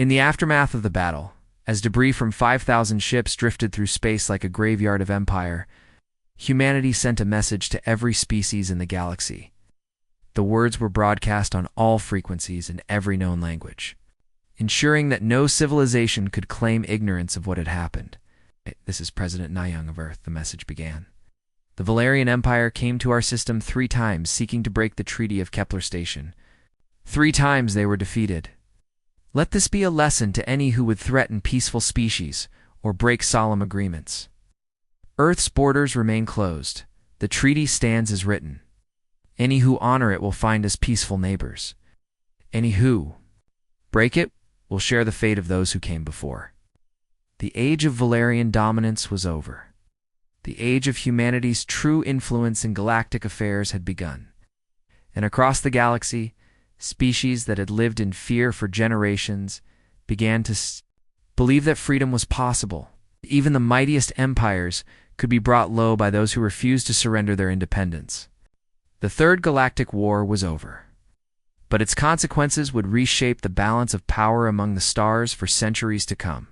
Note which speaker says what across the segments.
Speaker 1: In the aftermath of the battle, as debris from 5,000 ships drifted through space like a graveyard of empire, humanity sent a message to every species in the galaxy. The words were broadcast on all frequencies in every known language, ensuring that no civilization could claim ignorance of what had happened. "This is President Nayang of Earth," the message began. "The Valerian Empire came to our system 3 times seeking to break the Treaty of Kepler Station. 3 times they were defeated. Let this be a lesson to any who would threaten peaceful species or break solemn agreements. Earth's borders remain closed. The treaty stands as written. Any who honor it will find us peaceful neighbors. Any who break it will share the fate of those who came before." The age of Valerian dominance was over. The age of humanity's true influence in galactic affairs had begun. And across the galaxy, species that had lived in fear for generations began to believe that freedom was possible. Even the mightiest empires could be brought low by those who refused to surrender their independence. The Third Galactic War was over, but its consequences would reshape the balance of power among the stars for centuries to come.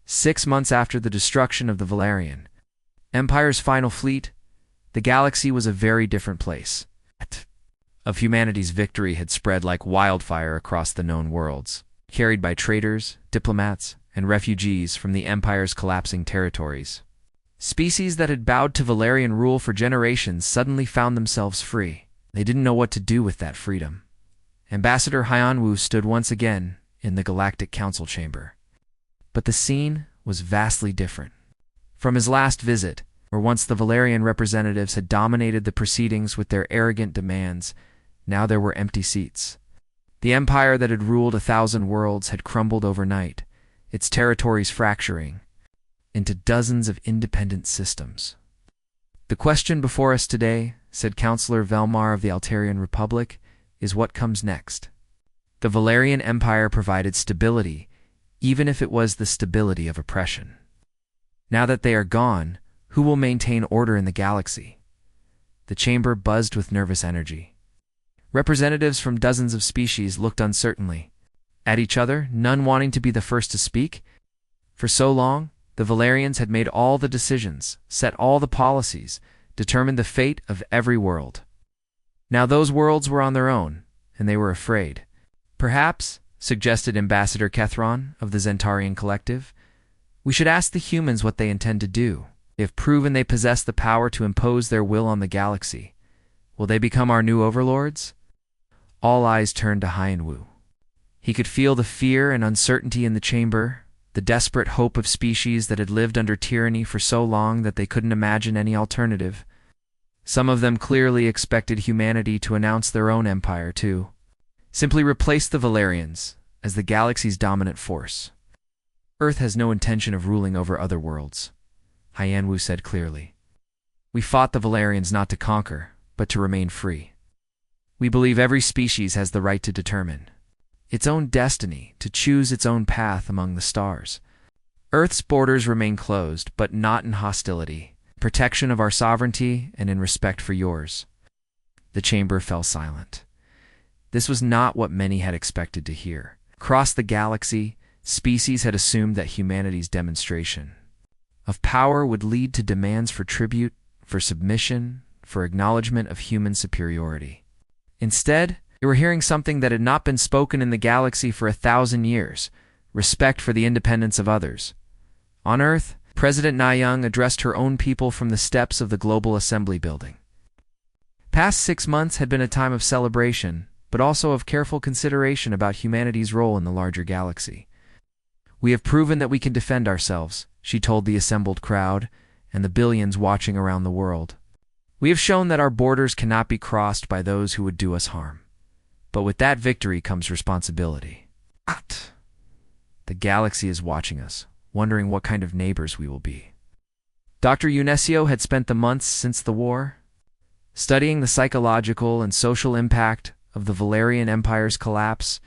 Speaker 1: 6 months after the destruction of the Valerian Empire's final fleet, the galaxy was a very different place. Of humanity's victory had spread like wildfire across the known worlds, carried by traders, diplomats, and refugees from the Empire's collapsing territories. Species that had bowed to Valerian rule for generations suddenly found themselves free. They didn't know what to do with that freedom. Ambassador Hyanwu stood once again in the Galactic Council chamber. But the scene was vastly different. From his last visit, where once the Valerian representatives had dominated the proceedings with their arrogant demands, now there were empty seats. The empire that had ruled 1,000 worlds had crumbled overnight, its territories fracturing into dozens of independent systems. "The question before us today," said Councillor Velmar of the Altarian Republic, "is what comes next." The Valerian Empire provided stability, even if it was the stability of oppression. Now that they are gone, who will maintain order in the galaxy? The chamber buzzed with nervous energy. Representatives from dozens of species looked uncertainly at each other, none wanting to be the first to speak. For so long, the Valerians had made all the decisions, set all the policies, determined the fate of every world. Now those worlds were on their own, and they were afraid. "Perhaps," suggested Ambassador Kethron of the Zentarian Collective, "we should ask the humans what they intend to do. If proven they possess the power to impose their will on the galaxy, will they become our new overlords?" All eyes turned to Hyanwu. He could feel the fear and uncertainty in the chamber, the desperate hope of species that had lived under tyranny for so long that they couldn't imagine any alternative. Some of them clearly expected humanity to announce their own empire, too. Simply replace the Valerians as the galaxy's dominant force. "Earth has no intention of ruling over other worlds," Hyanwu said clearly. "We fought the Valerians not to conquer, but to remain free. We believe every species has the right to determine its own destiny, to choose its own path among the stars. Earth's borders remain closed, but not in hostility, protection of our sovereignty and in respect for yours." The chamber fell silent. This was not what many had expected to hear. Across the galaxy, species had assumed that humanity's demonstration of power would lead to demands for tribute, for submission, for acknowledgement of human superiority. Instead, they were hearing something that had not been spoken in the galaxy for 1,000 years: respect for the independence of others. On Earth, President Nayang addressed her own people from the steps of the Global Assembly building. Past 6 months had been a time of celebration, but also of careful consideration about humanity's role in the larger galaxy. "We have proven that we can defend ourselves," she told the assembled crowd and the billions watching around the world. "We have shown that our borders cannot be crossed by those who would do us harm. But with that victory comes responsibility. The galaxy is watching us, wondering what kind of neighbors we will be." Dr. Unesio had spent the months since the war studying the psychological and social impact of the Valerian Empire's collapse.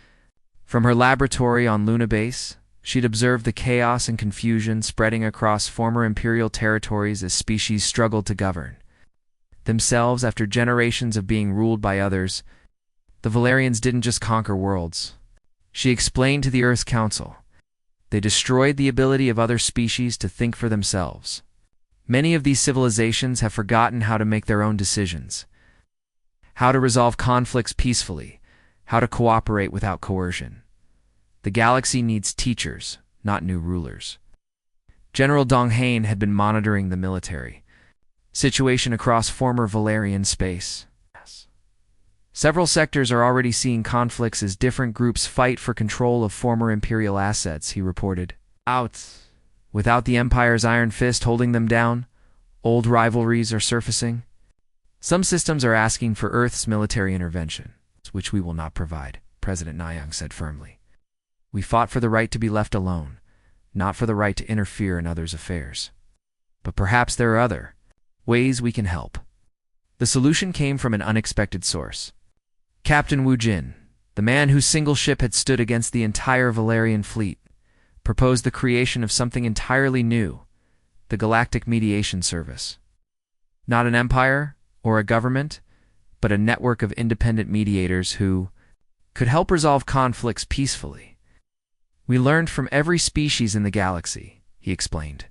Speaker 1: From her laboratory on Luna Base, she'd observed the chaos and confusion spreading across former imperial territories as species struggled to govern themselves after generations of being ruled by others. The Valerians didn't just conquer worlds, She explained to the Earth's Council. They destroyed the ability of other species to think for themselves. Many of these civilizations have forgotten how to make their own decisions, how to resolve conflicts peacefully, how to cooperate without coercion. The galaxy needs teachers, not new rulers. General Dong Hain had been monitoring the military situation across former Valerian space. Several sectors are already seeing conflicts as different groups fight for control of former Imperial assets, he reported. Without the Empire's iron fist holding them down, old rivalries are surfacing. Some systems are asking for Earth's military intervention, which we will not provide, President Nayang said firmly. We fought for the right to be left alone, not for the right to interfere in others' affairs. But perhaps there are other ways we can help. The solution came from an unexpected source. Captain Wu Jin, the man whose single ship had stood against the entire Valerian fleet, proposed the creation of something entirely new, the Galactic Mediation Service. Not an empire or a government, but a network of independent mediators who could help resolve conflicts peacefully. We learned from every species in the galaxy, he explained.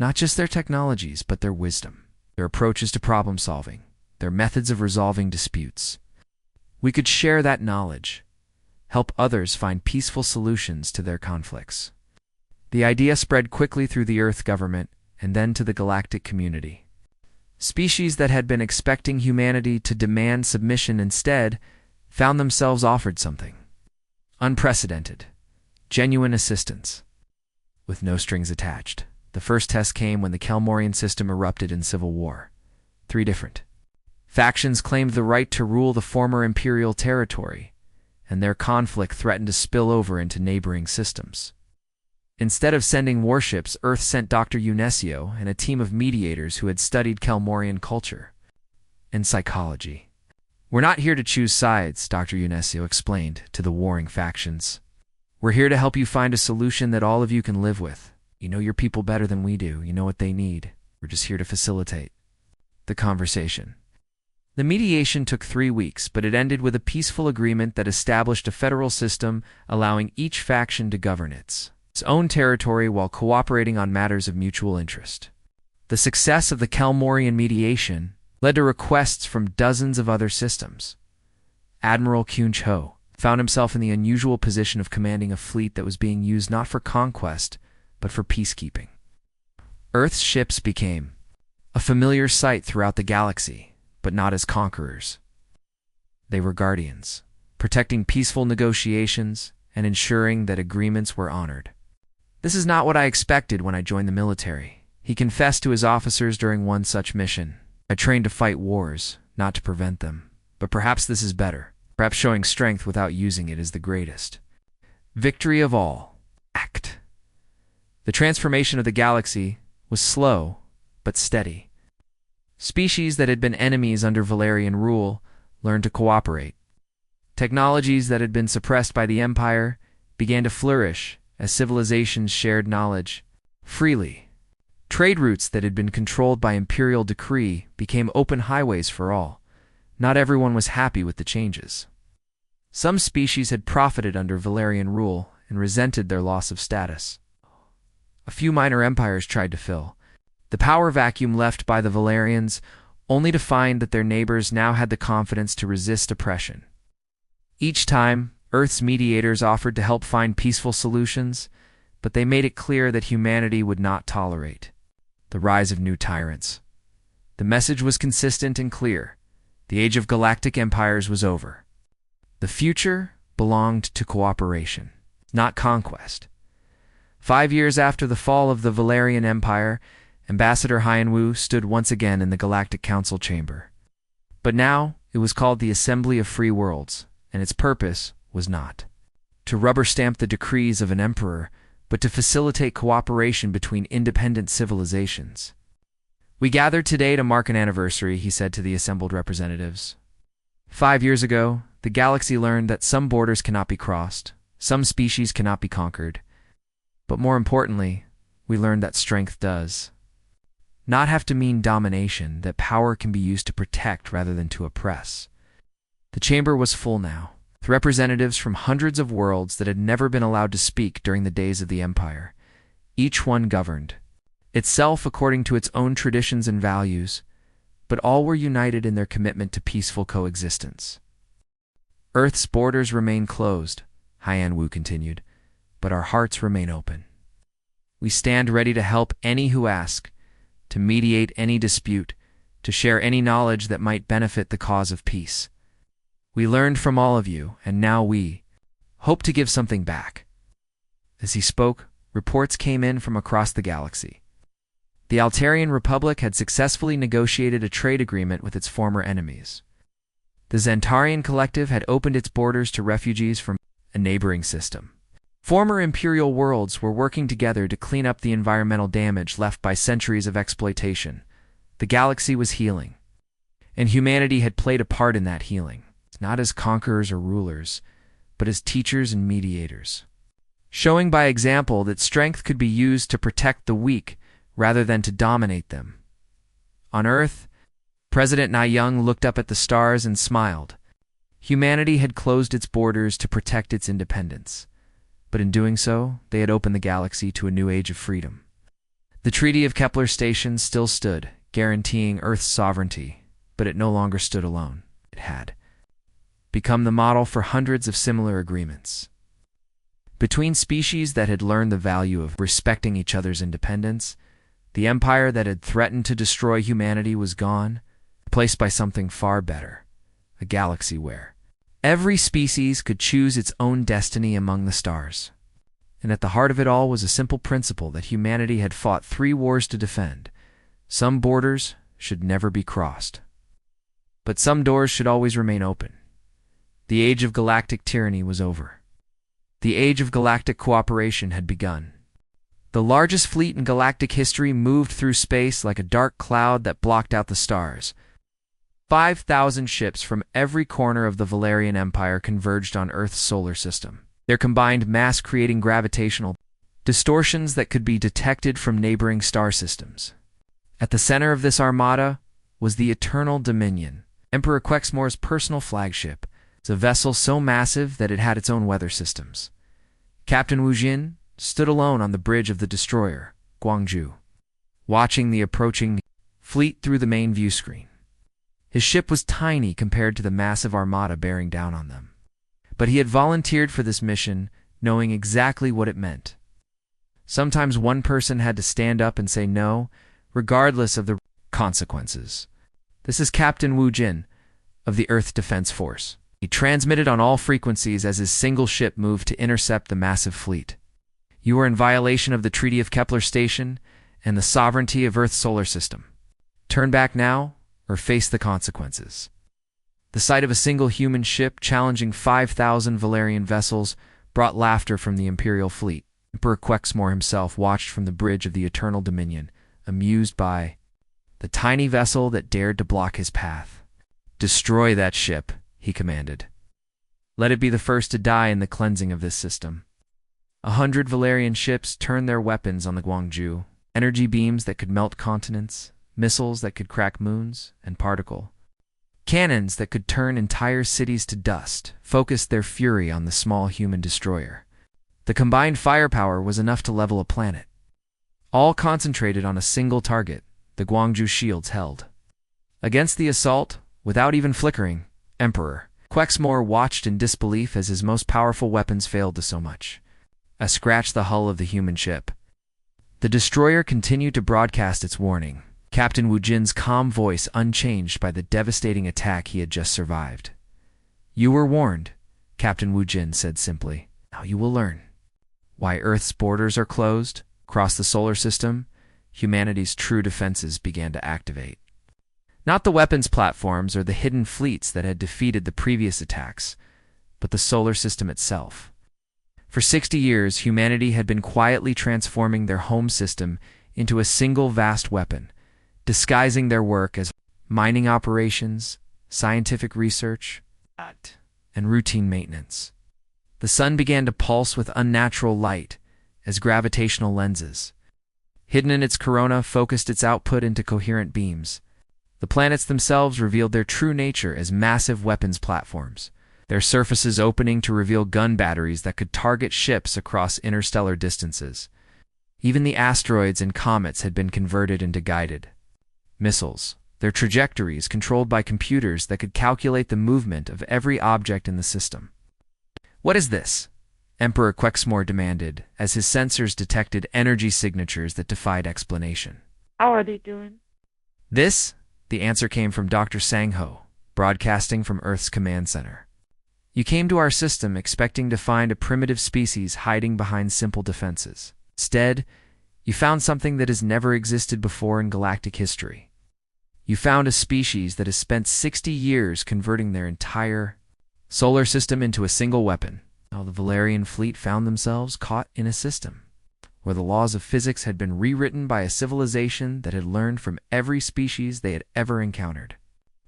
Speaker 1: Not just their technologies, but their wisdom, their approaches to problem solving, their methods of resolving disputes. We could share that knowledge, help others find peaceful solutions to their conflicts. The idea spread quickly through the Earth government and then to the galactic community. Species that had been expecting humanity to demand submission instead found themselves offered something unprecedented, genuine assistance, with no strings attached. The first test came when the Kelmorian system erupted in civil war. 3 different factions claimed the right to rule the former imperial territory, and their conflict threatened to spill over into neighboring systems. Instead of sending warships, Earth sent Dr. Unesio and a team of mediators who had studied Kelmorian culture and psychology. We're not here to choose sides, Dr. Unesio explained to the warring factions. We're here to help you find a solution that all of you can live with. You know your people better than we do. You know what they need. We're just here to facilitate the conversation. The mediation took 3 weeks, but it ended with a peaceful agreement that established a federal system allowing each faction to govern its own territory while cooperating on matters of mutual interest. The success of the Kelmorian mediation led to requests from dozens of other systems. Admiral Kyunch Ho found himself in the unusual position of commanding a fleet that was being used not for conquest, but for peacekeeping. Earth's ships became a familiar sight throughout the galaxy, but not as conquerors. They were guardians, protecting peaceful negotiations and ensuring that agreements were honored. This is not what I expected when I joined the military, he confessed to his officers during one such mission. I trained to fight wars, not to prevent them. But perhaps this is better. Perhaps showing strength without using it is the greatest victory of all. Act. The transformation of the galaxy was slow, but steady. Species that had been enemies under Valerian rule learned to cooperate. Technologies that had been suppressed by the Empire began to flourish as civilizations shared knowledge freely. Trade routes that had been controlled by imperial decree became open highways for all. Not everyone was happy with the changes. Some species had profited under Valerian rule and resented their loss of status. A few minor empires tried to fill the power vacuum left by the Valerians, only to find that their neighbors now had the confidence to resist oppression. Each time, Earth's mediators offered to help find peaceful solutions, but they made it clear that humanity would not tolerate the rise of new tyrants. The message was consistent and clear. The age of galactic empires was over. The future belonged to cooperation, not conquest. 5 years after the fall of the Valerian Empire, Ambassador Hyanwu stood once again in the Galactic Council chamber. But now it was called the Assembly of Free Worlds, and its purpose was not to rubber stamp the decrees of an emperor, but to facilitate cooperation between independent civilizations. We gathered today to mark an anniversary, he said to the assembled representatives. 5 years ago, the galaxy learned that some borders cannot be crossed, some species cannot be conquered. But more importantly, we learned that strength does not have to mean domination, that power can be used to protect rather than to oppress. The chamber was full now. with representatives from hundreds of worlds that had never been allowed to speak during the days of the Empire. Each one governed itself according to its own traditions and values, but all were united in their commitment to peaceful coexistence. Earth's borders remain closed, Haiyan Wu continued, but our hearts remain open. We stand ready to help any who ask, to mediate any dispute, to share any knowledge that might benefit the cause of peace. We learned from all of you, and now we hope to give something back. As he spoke, reports came in from across the galaxy. The Altarian Republic had successfully negotiated a trade agreement with its former enemies. The Zentarian Collective had opened its borders to refugees from a neighboring system. Former Imperial worlds were working together to clean up the environmental damage left by centuries of exploitation. The galaxy was healing, and humanity had played a part in that healing, not as conquerors or rulers, but as teachers and mediators, showing by example that strength could be used to protect the weak rather than to dominate them. On Earth, President Naiyang looked up at the stars and smiled. Humanity had closed its borders to protect its independence, but in doing so, they had opened the galaxy to a new age of freedom. The Treaty of Kepler Station still stood, guaranteeing Earth's sovereignty, but it no longer stood alone. It had become the model for hundreds of similar agreements between species that had learned the value of respecting each other's independence. The empire that had threatened to destroy humanity was gone, replaced by something far better, a galaxy where every species could choose its own destiny among the stars. And at the heart of it all was a simple principle that humanity had fought 3 wars to defend. Some borders should never be crossed, but some doors should always remain open. The age of galactic tyranny was over. The age of galactic cooperation had begun. The largest fleet in galactic history moved through space like a dark cloud that blocked out the stars. 5,000 ships from every corner of the Valerian Empire converged on Earth's solar system, their combined mass creating gravitational distortions that could be detected from neighboring star systems. At the center of this armada was the Eternal Dominion, Emperor Quexmore's personal flagship. It's a vessel so massive that it had its own weather systems. Captain Wu Jin stood alone on the bridge of the destroyer, Guangzhou, watching the approaching fleet through the main view screen. His ship was tiny compared to the massive armada bearing down on them, but he had volunteered for this mission, knowing exactly what it meant. Sometimes one person had to stand up and say no, regardless of the consequences. This is Captain Wu Jin of the Earth Defense Force. He transmitted on all frequencies as his single ship moved to intercept the massive fleet. You are in violation of the Treaty of Kepler Station and the sovereignty of Earth's solar system. Turn back now or face the consequences. The sight of a single human ship challenging 5,000 Valerian vessels brought laughter from the Imperial fleet. Emperor Quexmore himself watched from the bridge of the Eternal Dominion, amused by the tiny vessel that dared to block his path. Destroy that ship, he commanded. Let it be the first to die in the cleansing of this system. 100 Valerian ships turned their weapons on the Guangzhou, energy beams that could melt continents, missiles that could crack moons and particle cannons that could turn entire cities to dust, focused their fury on the small human destroyer. The combined firepower was enough to level a planet. All concentrated on a single target, the Guangzhou shields held. Against the assault, without even flickering, Emperor Quexmore watched in disbelief as his most powerful weapons failed to so much as scratch the hull of the human ship. The destroyer continued to broadcast its warning, Captain Wu Jin's calm voice unchanged by the devastating attack he had just survived. You were warned, Captain Wu Jin said simply. Now you will learn why Earth's borders are closed. Across the solar system, humanity's true defenses began to activate. Not the weapons platforms or the hidden fleets that had defeated the previous attacks, but the solar system itself. For 60 years, humanity had been quietly transforming their home system into a single vast weapon, disguising their work as mining operations, scientific research, and routine maintenance. The sun began to pulse with unnatural light as gravitational lenses, hidden in its corona, focused its output into coherent beams. The planets themselves revealed their true nature as massive weapons platforms. their surfaces opening to reveal gun batteries that could target ships across interstellar distances. Even the asteroids and comets had been converted into guided missiles, their trajectories controlled by computers that could calculate the movement of every object in the system. "What is this?" Emperor Quexmore demanded, as his sensors detected energy signatures that defied explanation.
Speaker 2: How are they doing?
Speaker 1: "This?" The answer came from Dr. Sangho, broadcasting from Earth's command center. "You came to our system expecting to find a primitive species hiding behind simple defenses. Instead, you found something that has never existed before in galactic history. You found a species that has spent 60 years converting their entire solar system into a single weapon." Now the Valerian fleet found themselves caught in a system where the laws of physics had been rewritten by a civilization that had learned from every species they had ever encountered.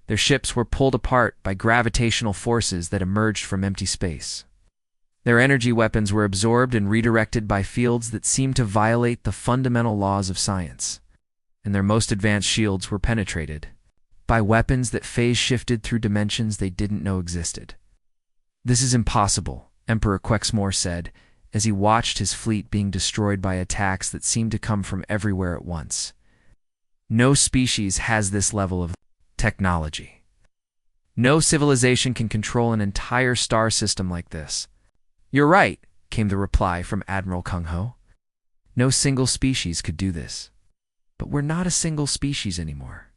Speaker 1: Their ships were pulled apart by gravitational forces that emerged from empty space. Their energy weapons were absorbed and redirected by fields that seemed to violate the fundamental laws of science. And their most advanced shields were penetrated by weapons that phase-shifted through dimensions they didn't know existed. "This is impossible," Emperor Quexmore said, as he watched his fleet being destroyed by attacks that seemed to come from everywhere at once. "No species has this level of technology. No civilization can control an entire star system like this." "You're right," came the reply from Admiral Kung Ho. "No single species could do this. But we're not a single species anymore.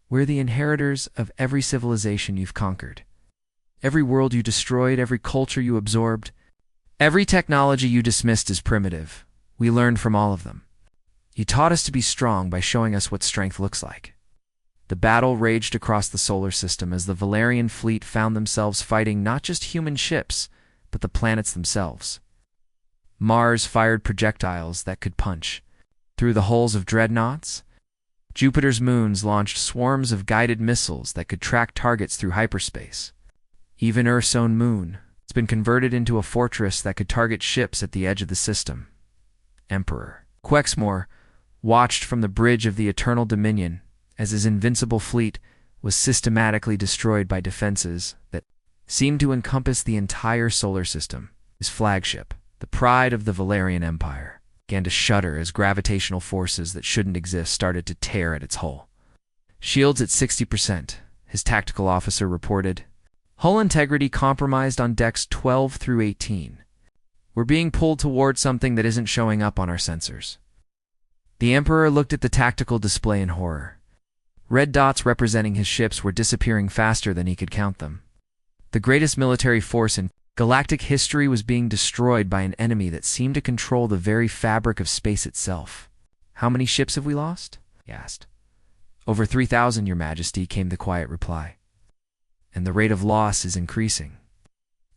Speaker 1: We're the inheritors of every civilization you've conquered. Every world you destroyed, every culture you absorbed, every technology you dismissed as primitive. We learned from all of them. You taught us to be strong by showing us what strength looks like." The battle raged across the solar system as the Valerian fleet found themselves fighting not just human ships, but the planets themselves. Mars fired projectiles that could punch through the hulls of dreadnoughts. Jupiter's moons launched swarms of guided missiles that could track targets through hyperspace. Even Earth's own moon has been converted into a fortress that could target ships at the edge of the system. Emperor Quexmore watched from the bridge of the Eternal Dominion as his invincible fleet was systematically destroyed by defenses that seemed to encompass the entire solar system. His flagship, the pride of the Valerian Empire, began to shudder as gravitational forces that shouldn't exist started to tear at its hull. "Shields at 60%, his tactical officer reported. "Hull integrity compromised on decks 12 through 18. We're being pulled toward something that isn't showing up on our sensors." The Emperor looked at the tactical display in horror. Red dots representing his ships were disappearing faster than he could count them. The greatest military force in galactic history was being destroyed by an enemy that seemed to control the very fabric of space itself. "How many ships have we lost?" he asked. "Over 3,000, Your Majesty," came the quiet reply. "And the rate of loss is increasing.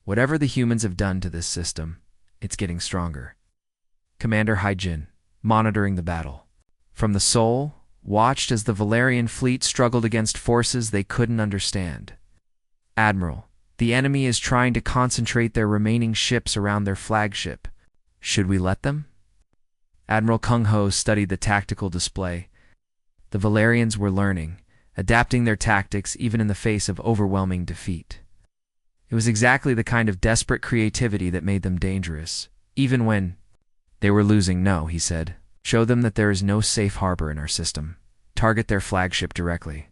Speaker 1: Whatever the humans have done to this system, it's getting stronger." Commander Haijin, monitoring the battle from the Sol, watched as the Valerian fleet struggled against forces they couldn't understand. "Admiral, the enemy is trying to concentrate their remaining ships around their flagship. Should we let them?" Admiral Kung Ho studied the tactical display. The Valerians were learning, adapting their tactics even in the face of overwhelming defeat. It was exactly the kind of desperate creativity that made them dangerous, even when they were losing. "No," he said. "Show them that there is no safe harbor in our system. Target their flagship directly."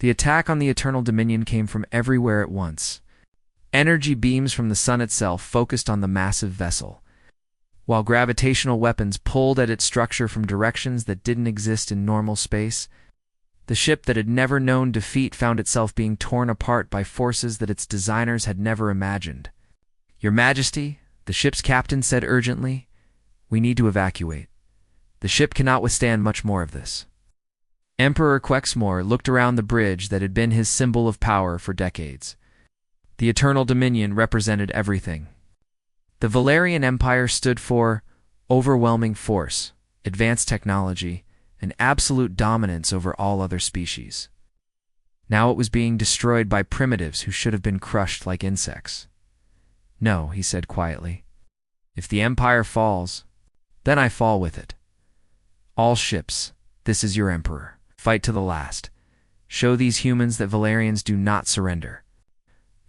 Speaker 1: The attack on the Eternal Dominion came from everywhere at once. Energy beams from the sun itself focused on the massive vessel, while gravitational weapons pulled at its structure from directions that didn't exist in normal space. The ship that had never known defeat found itself being torn apart by forces that its designers had never imagined. "Your Majesty," the ship's captain said urgently, "we need to evacuate. The ship cannot withstand much more of this." Emperor Quexmore looked around the bridge that had been his symbol of power for decades. The Eternal Dominion represented everything. The Valerian Empire stood for overwhelming force, advanced technology, and absolute dominance over all other species. Now it was being destroyed by primitives who should have been crushed like insects. "No," he said quietly. "If the Empire falls, then I fall with it. All ships, this is your Emperor. Fight to the last. Show these humans that Valerians do not surrender."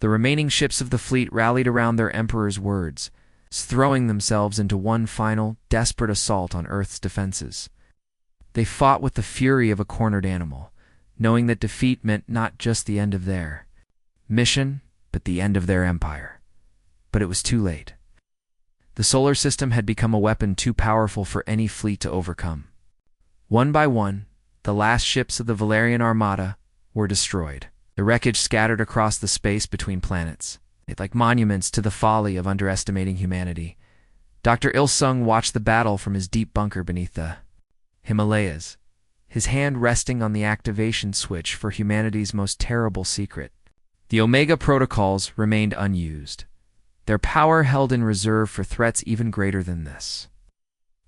Speaker 1: The remaining ships of the fleet rallied around their emperor's words, throwing themselves into one final, desperate assault on Earth's defenses. They fought with the fury of a cornered animal, knowing that defeat meant not just the end of their mission, but the end of their empire. But it was too late. The solar system had become a weapon too powerful for any fleet to overcome. One by one, the last ships of the Valerian Armada were destroyed. The wreckage scattered across the space between planets, like monuments to the folly of underestimating humanity. Dr. Il-sung watched the battle from his deep bunker beneath the Himalayas, his hand resting on the activation switch for humanity's most terrible secret. The Omega protocols remained unused, their power held in reserve for threats even greater than this.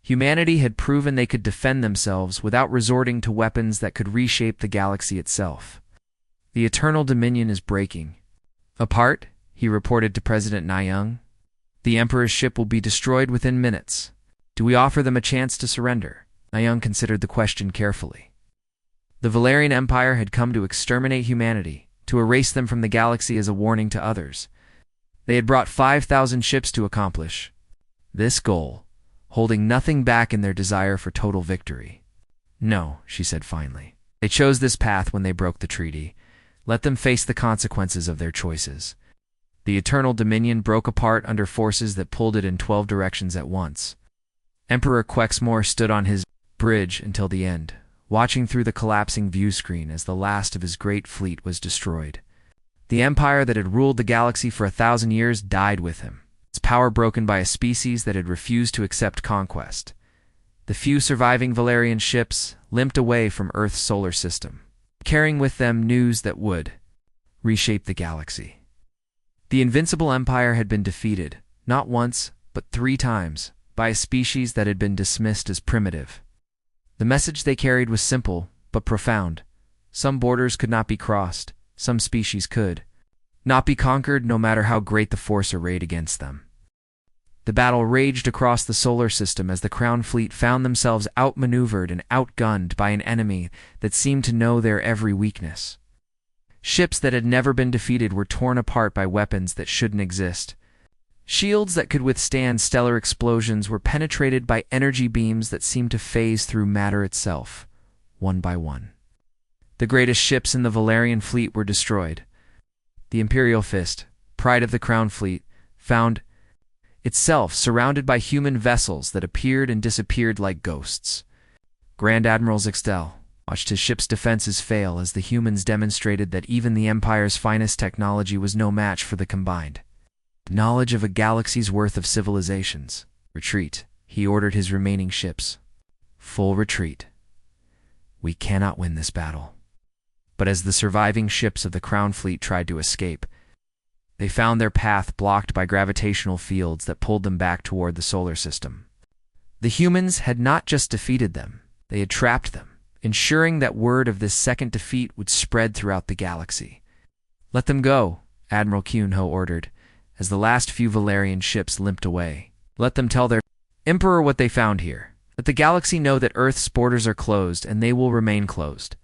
Speaker 1: Humanity had proven they could defend themselves without resorting to weapons that could reshape the galaxy itself. The Eternal Dominion is breaking apart, he reported to President Nayoung. The Emperor's ship will be destroyed within minutes. Do we offer them a chance to surrender? Nayoung considered the question carefully. The Valerian Empire had come to exterminate humanity, to erase them from the galaxy as a warning to others. They had brought 5,000 ships to accomplish this goal, holding nothing back in their desire for total victory. No, she said finally. They chose this path when they broke the treaty. Let them face the consequences of their choices. The Eternal Dominion broke apart under forces that pulled it in 12 directions at once. Emperor Quexmore stood on his bridge until the end, watching through the collapsing view screen as the last of his great fleet was destroyed. The empire that had ruled the galaxy for 1,000 years died with him, its power broken by a species that had refused to accept conquest. The few surviving Valerian ships limped away from Earth's solar system, carrying with them news that would reshape the galaxy. The Invincible Empire had been defeated, not once, but 3 times, by a species that had been dismissed as primitive. The message they carried was simple, but profound. Some borders could not be crossed, some species could not be conquered no matter how great the force arrayed against them. The battle raged across the solar system as the Crown Fleet found themselves outmaneuvered and outgunned by an enemy that seemed to know their every weakness. Ships that had never been defeated were torn apart by weapons that shouldn't exist. Shields that could withstand stellar explosions were penetrated by energy beams that seemed to phase through matter itself, one by one. The greatest ships in the Valerian fleet were destroyed. The Imperial Fist, pride of the Crown Fleet, found itself surrounded by human vessels that appeared and disappeared like ghosts. Grand Admiral Zixtel watched his ship's defenses fail as the humans demonstrated that even the Empire's finest technology was no match for the combined knowledge of a galaxy's worth of civilizations. Retreat, he ordered his remaining ships. Full retreat. We cannot win this battle. But as the surviving ships of the Crown Fleet tried to escape, they found their path blocked by gravitational fields that pulled them back toward the solar system. The humans had not just defeated them, they had trapped them, ensuring that word of this second defeat would spread throughout the galaxy. Let them go, Admiral Kyunho ordered, as the last few Valerian ships limped away. Let them tell their Emperor what they found here. Let the galaxy know that Earth's borders are closed, and they will remain closed.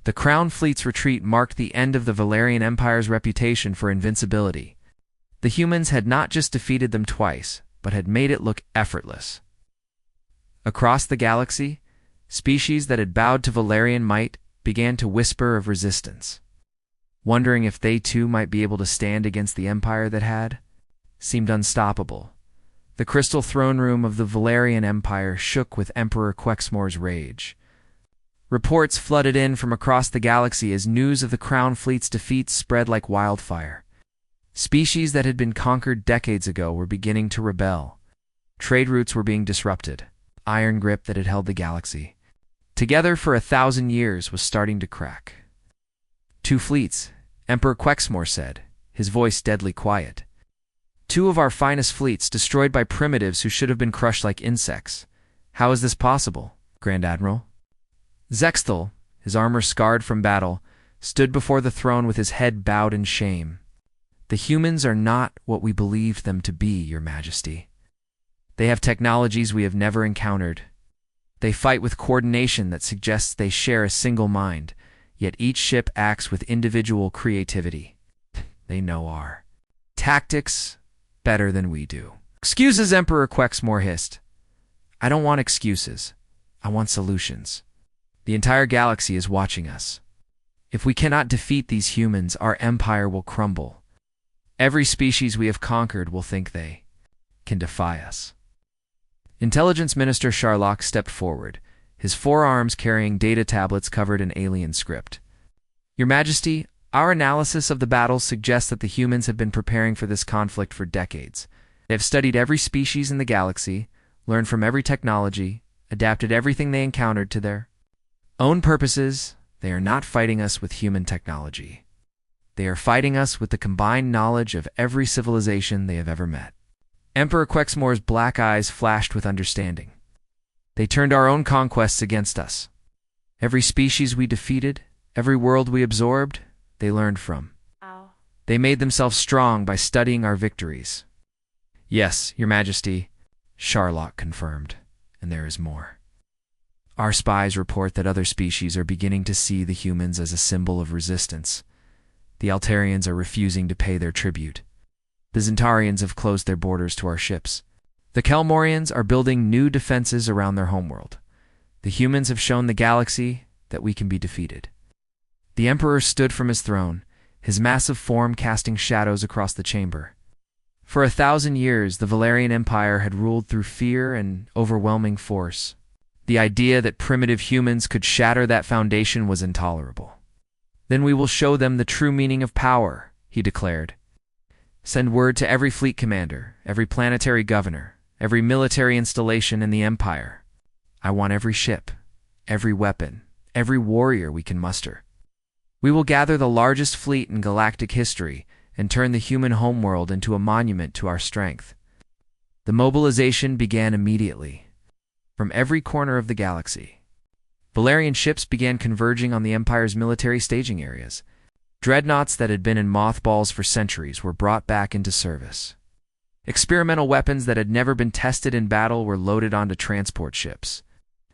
Speaker 1: The Crown Fleet's retreat marked the end of the Valerian Empire's reputation for invincibility. The humans had not just defeated them twice, but had made it look effortless. Across the galaxy, species that had bowed to Valerian might began to whisper of resistance, wondering if they too might be able to stand against the empire that had seemed unstoppable. The crystal throne room of the Valerian Empire shook with Emperor Quexmore's rage. Reports flooded in from across the galaxy as news of the Crown Fleet's defeat spread like wildfire. Species that had been conquered decades ago were beginning to rebel. Trade routes were being disrupted. Iron grip that had held the galaxy together for 1,000 years was starting to crack. 2 fleets, Emperor Quexmore said, his voice deadly quiet. 2 of our finest fleets destroyed by primitives who should have been crushed like insects. How is this possible, Grand Admiral? Zextel, his armor scarred from battle, stood before the throne with his head bowed in shame. The humans are not what we believed them to be, Your Majesty. They have technologies we have never encountered. They fight with coordination that suggests they share a single mind, yet each ship acts with individual creativity. They know our tactics better than we do. Excuses, Emperor Quexmore hissed. I don't want excuses. I want solutions. The entire galaxy is watching us. If we cannot defeat these humans, our empire will crumble. Every species we have conquered will think they can defy us. Intelligence Minister Sharlock stepped forward, his forearms carrying data tablets covered in alien script. Your Majesty, our analysis of the battles suggests that the humans have been preparing for this conflict for decades. They have studied every species in the galaxy, learned from every technology, adapted everything they encountered to their own purposes. They are not fighting us with human technology. They are fighting us with the combined knowledge of every civilization they have ever met. Emperor Quexmore's black eyes flashed with understanding. They turned our own conquests against us. Every species we defeated, every world we absorbed, they learned from. They made themselves strong by studying our victories. Yes, Your Majesty, Sharlock confirmed, and there is more. Our spies report that other species are beginning to see the humans as a symbol of resistance. The Altarians are refusing to pay their tribute. The Zentarians have closed their borders to our ships. The Kelmorians are building new defenses around their homeworld. The humans have shown the galaxy that we can be defeated. The Emperor stood from his throne, his massive form casting shadows across the chamber. For 1,000 years, the Valerian Empire had ruled through fear and overwhelming force. The idea that primitive humans could shatter that foundation was intolerable. Then we will show them the true meaning of power, he declared. Send word to every fleet commander, every planetary governor, every military installation in the Empire. I want every ship, every weapon, every warrior we can muster. We will gather the largest fleet in galactic history and turn the human homeworld into a monument to our strength. The mobilization began immediately. From every corner of the galaxy, Valerian ships began converging on the Empire's military staging areas. Dreadnoughts that had been in mothballs for centuries were brought back into service. Experimental weapons that had never been tested in battle were loaded onto transport ships.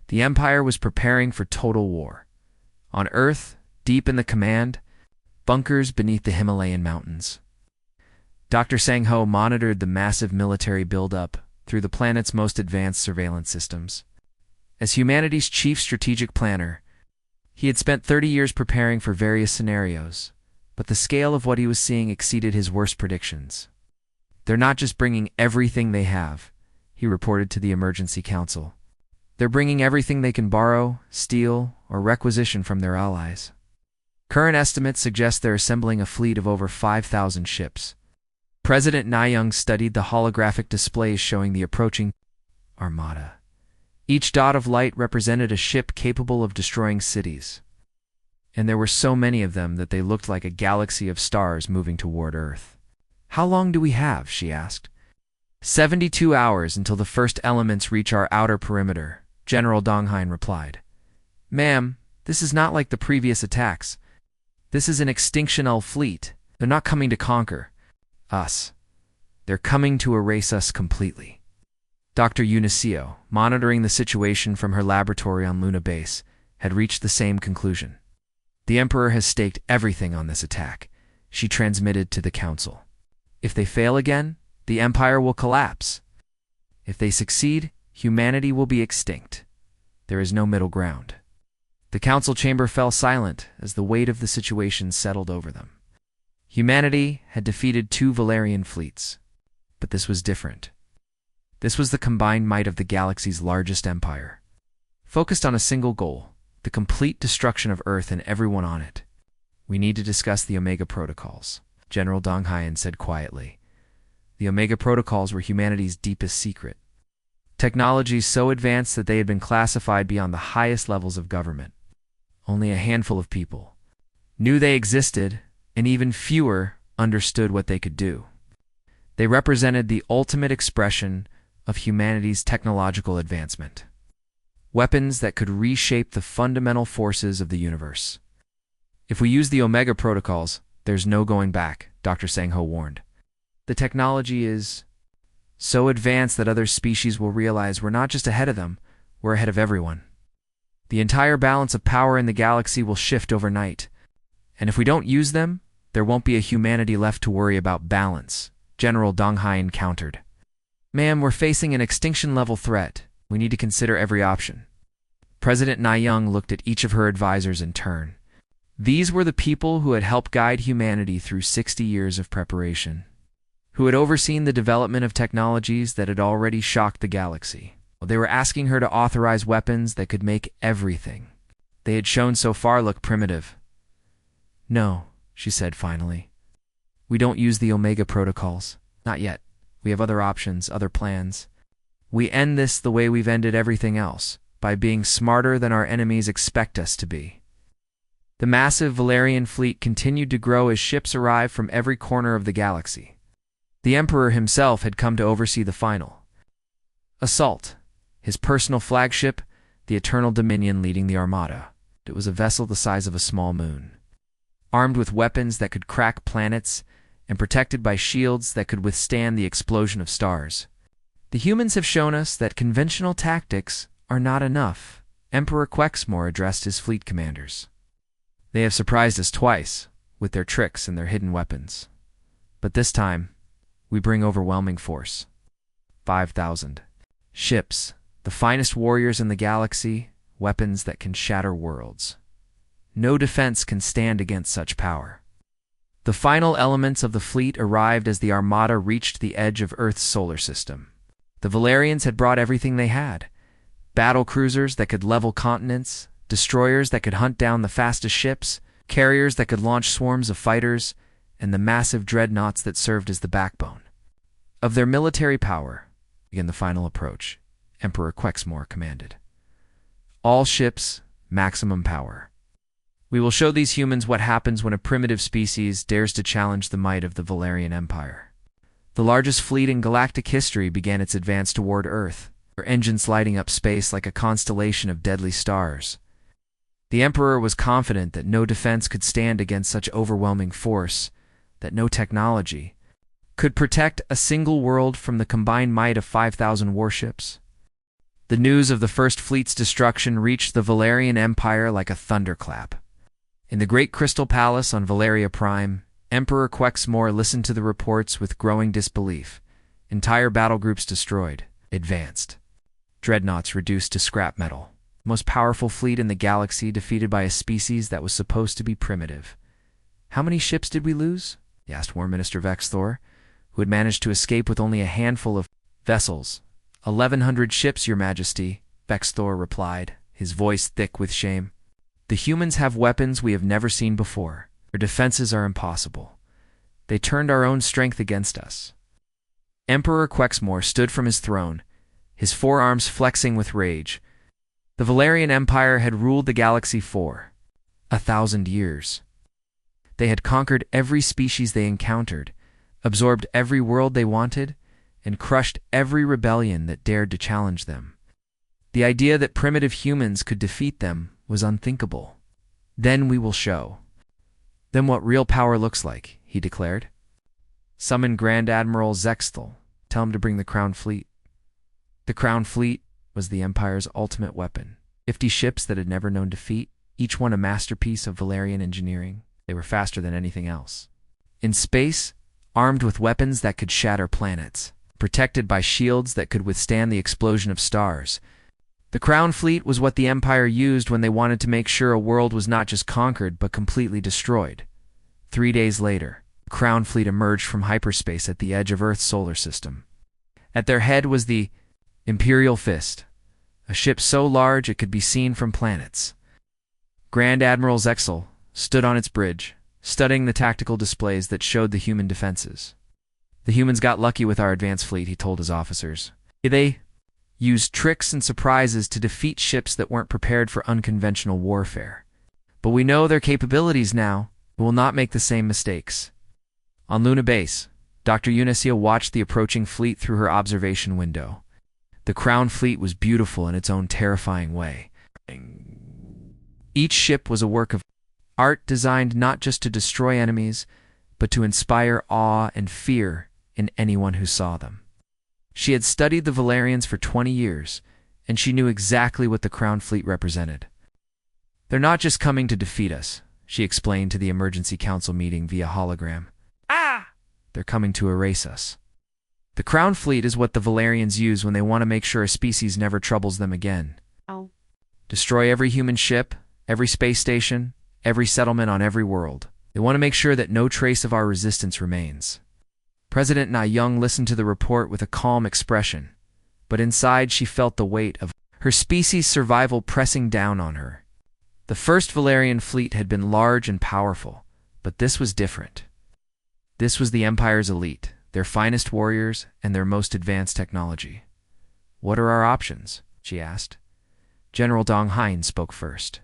Speaker 1: The Empire was preparing for total war. On Earth, deep in the command, bunkers beneath the Himalayan mountains. Dr. Sang-Ho monitored the massive military buildup through the planet's most advanced surveillance systems. As humanity's chief strategic planner, he had spent 30 years preparing for various scenarios, but the scale of what he was seeing exceeded his worst predictions. They're not just bringing everything they have, he reported to the Emergency Council. They're bringing everything they can borrow, steal, or requisition from their allies. Current estimates suggest they're assembling a fleet of over 5,000 ships. President Nayoung studied the holographic displays showing the approaching armada. Each dot of light represented a ship capable of destroying cities. And there were so many of them that they looked like a galaxy of stars moving toward Earth. How long do we have? She asked. 72 hours until the first elements reach our outer perimeter, General Donghain replied. Ma'am, this is not like the previous attacks. This is an extinctional fleet. They're not coming to conquer us. They're coming to erase us completely. Dr. Unicio, monitoring the situation from her laboratory on Luna Base, had reached the same conclusion. The Emperor has staked everything on this attack, she transmitted to the Council. If they fail again, the Empire will collapse. If they succeed, humanity will be extinct. There is no middle ground. The Council chamber fell silent as the weight of the situation settled over them. Humanity had defeated 2 Valerian fleets, but this was different. This was the combined might of the galaxy's largest empire. Focused on a single goal, the complete destruction of Earth and everyone on it. We need to discuss the Omega Protocols, General Donghain said quietly. The Omega Protocols were humanity's deepest secret. Technologies so advanced that they had been classified beyond the highest levels of government. Only a handful of people knew they existed, and even fewer understood what they could do. They represented the ultimate expression of humanity's technological advancement. Weapons that could reshape the fundamental forces of the universe. If we use the Omega Protocols, there's no going back, Dr. Sang-Ho warned. The technology is so advanced that other species will realize we're not just ahead of them, we're ahead of everyone. The entire balance of power in the galaxy will shift overnight. And if we don't use them, There won't be a humanity left to worry about balance, General Dong Hai countered. Ma'am, we're facing an extinction-level threat. We need to consider every option. President Naiyang looked at each of her advisors in turn. These were the people who had helped guide humanity through 60 years of preparation, who had overseen the development of technologies that had already shocked the galaxy. They were asking her to authorize weapons that could make everything they had shown so far look primitive. No, she said finally. We don't use the Omega protocols. Not yet. We have other options, other plans. We end this the way we've ended everything else, by being smarter than our enemies expect us to be. The massive Valerian fleet continued to grow as ships arrived from every corner of the galaxy. The Emperor himself had come to oversee the final assault, his personal flagship, the Eternal Dominion, leading the Armada. It was a vessel the size of a small moon, armed with weapons that could crack planets and protected by shields that could withstand the explosion of stars. The humans have shown us that conventional tactics are not enough, Emperor Quexmore addressed his fleet commanders. They have surprised us twice, with their tricks and their hidden weapons. But this time, we bring overwhelming force. 5,000 ships, the finest warriors in the galaxy, weapons that can shatter worlds. No defense can stand against such power. The final elements of the fleet arrived as the Armada reached the edge of Earth's solar system. The Valerians had brought everything they had: battle cruisers that could level continents, destroyers that could hunt down the fastest ships, carriers that could launch swarms of fighters, and the massive dreadnoughts that served as the backbone of their military power. Begin the final approach, Emperor Quexmore commanded. All ships, maximum power. We will show these humans what happens when a primitive species dares to challenge the might of the Valerian Empire. The largest fleet in galactic history began its advance toward Earth, their engines lighting up space like a constellation of deadly stars. The Emperor was confident that no defense could stand against such overwhelming force, that no technology could protect a single world from the combined might of 5,000 warships. The news of the First Fleet's destruction reached the Valerian Empire like a thunderclap. In the Great Crystal Palace on Valeria Prime, Emperor Quexmore listened to the reports with growing disbelief. Entire battle groups destroyed, advanced. Dreadnoughts reduced to scrap metal. The most powerful fleet in the galaxy defeated by a species that was supposed to be primitive. How many ships did we lose? He asked War Minister Vexthor, who had managed to escape with only a handful of vessels. 1,100 ships, Your Majesty, Vexthor replied, his voice thick with shame. The humans have weapons we have never seen before. Their defenses are impossible. They turned our own strength against us. Emperor Quexmore stood from his throne, his forearms flexing with rage. The Valerian Empire had ruled the galaxy for 1,000 years. They had conquered every species they encountered, absorbed every world they wanted, and crushed every rebellion that dared to challenge them. The idea that primitive humans could defeat them was unthinkable. Then we will show them what real power looks like, he declared. Summon Grand Admiral Zexthal. Tell him to bring the Crown Fleet. The Crown Fleet was the Empire's ultimate weapon. 50 ships that had never known defeat, each one a masterpiece of Valerian engineering. They were faster than anything else. In space, armed with weapons that could shatter planets, protected by shields that could withstand the explosion of stars. The Crown Fleet was what the Empire used when they wanted to make sure a world was not just conquered but completely destroyed. 3 days later, the Crown Fleet emerged from hyperspace at the edge of Earth's solar system. At their head was the Imperial Fist, a ship so large it could be seen from planets. Grand Admiral Zexthal stood on its bridge, studying the tactical displays that showed the human defenses. The humans got lucky with our advanced fleet, he told his officers. They used tricks and surprises to defeat ships that weren't prepared for unconventional warfare. But we know their capabilities now. We will not make the same mistakes. On Luna Base, Dr. Eunicia watched the approaching fleet through her observation window. The Crown Fleet was beautiful in its own terrifying way. Each ship was a work of art designed not just to destroy enemies, but to inspire awe and fear in anyone who saw them. She had studied the Valerians for 20 years, and she knew exactly what the Crown Fleet represented. They're not just coming to defeat us, she explained to the emergency council meeting via hologram. Ah! They're coming to erase us. The Crown Fleet is what the Valerians use when they want to make sure a species never troubles them again.
Speaker 2: Oh.
Speaker 1: Destroy every human ship, every space station, every settlement on every world. They want to make sure that no trace of our resistance remains. President Na Young listened to the report with a calm expression, but inside she felt the weight of her species' survival pressing down on her. The first Valerian fleet had been large and powerful, but this was different. This was the Empire's elite, their finest warriors, and their most advanced technology. What are our options? She asked. General Dong Hein spoke first.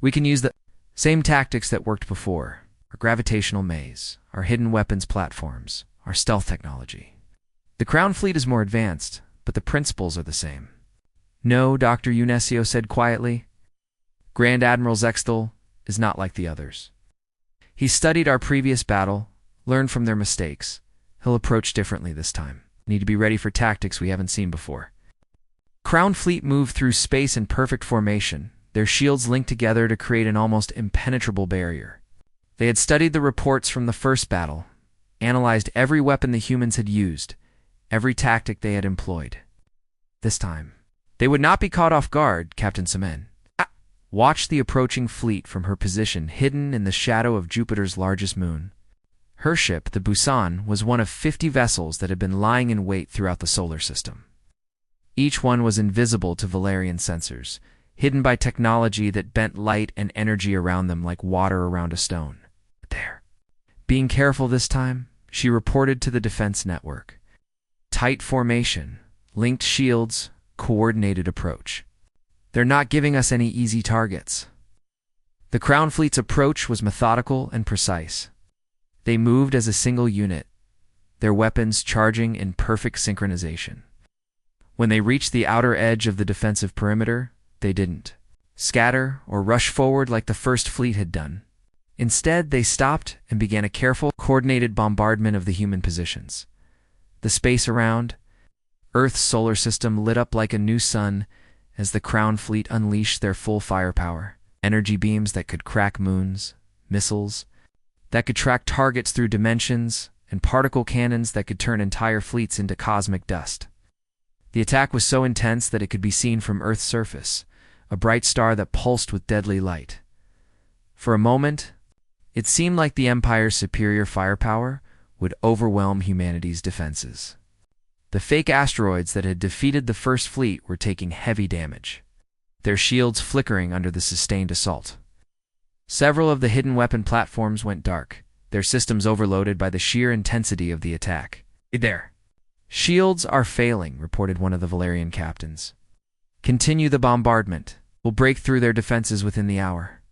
Speaker 1: We can use the same tactics that worked before. Our gravitational maze, our hidden weapons platforms, our stealth technology. The Crown Fleet is more advanced, but the principles are the same. No, Dr. Unesio said quietly. Grand Admiral Zextel is not like the others. He studied our previous battle, learned from their mistakes. He'll approach differently this time. Need to be ready for tactics we haven't seen before. Crown Fleet moved through space in perfect formation, their shields linked together to create an almost impenetrable barrier. They had studied the reports from the first battle, analyzed every weapon the humans had used, every tactic they had employed. This time, they would not be caught off guard, Captain Semen watched the approaching fleet from her position hidden in the shadow of Jupiter's largest moon. Her ship, the Busan, was one of 50 vessels that had been lying in wait throughout the solar system. Each one was invisible to Valerian sensors, hidden by technology that bent light and energy around them like water around a stone. There. Being careful this time, she reported to the defense network. Tight formation, linked shields, coordinated approach. They're not giving us any easy targets. The Crown Fleet's approach was methodical and precise. They moved as a single unit, their weapons charging in perfect synchronization. When they reached the outer edge of the defensive perimeter, they didn't scatter or rush forward like the first fleet had done. Instead, they stopped and began a careful, coordinated bombardment of the human positions. The space around Earth's solar system lit up like a new sun as the Crown Fleet unleashed their full firepower. Energy beams that could crack moons, missiles that could track targets through dimensions, and particle cannons that could turn entire fleets into cosmic dust. The attack was so intense that it could be seen from Earth's surface, a bright star that pulsed with deadly light. For a moment, it seemed like the Empire's superior firepower would overwhelm humanity's defenses. The fake asteroids that had defeated the First Fleet were taking heavy damage, their shields flickering under the sustained assault. Several of the hidden weapon platforms went dark, their systems overloaded by the sheer intensity of the attack. There. Shields are failing, reported one of the Valerian captains. Continue the bombardment. We'll break through their defenses within the hour.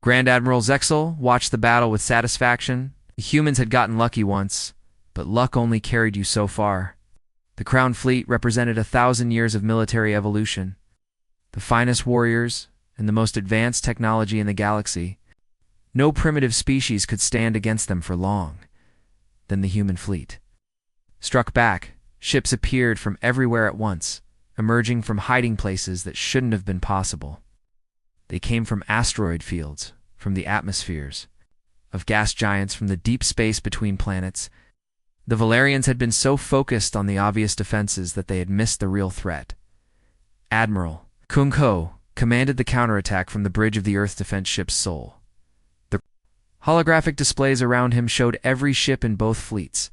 Speaker 1: Grand Admiral Zexel watched the battle with satisfaction. The humans had gotten lucky once, but luck only carried you so far. The Crown Fleet represented 1,000 years of military evolution, the finest warriors, and the most advanced technology in the galaxy. No primitive species could stand against them for long. Then the human fleet struck back. Ships appeared from everywhere at once, emerging from hiding places that shouldn't have been possible. They came from asteroid fields, from the atmospheres of gas giants, from the deep space between planets. The Valerians had been so focused on the obvious defenses that they had missed the real threat. Admiral Kung Ho commanded the counterattack from the bridge of the Earth defense ship's Seoul. The holographic displays around him showed every ship in both fleets,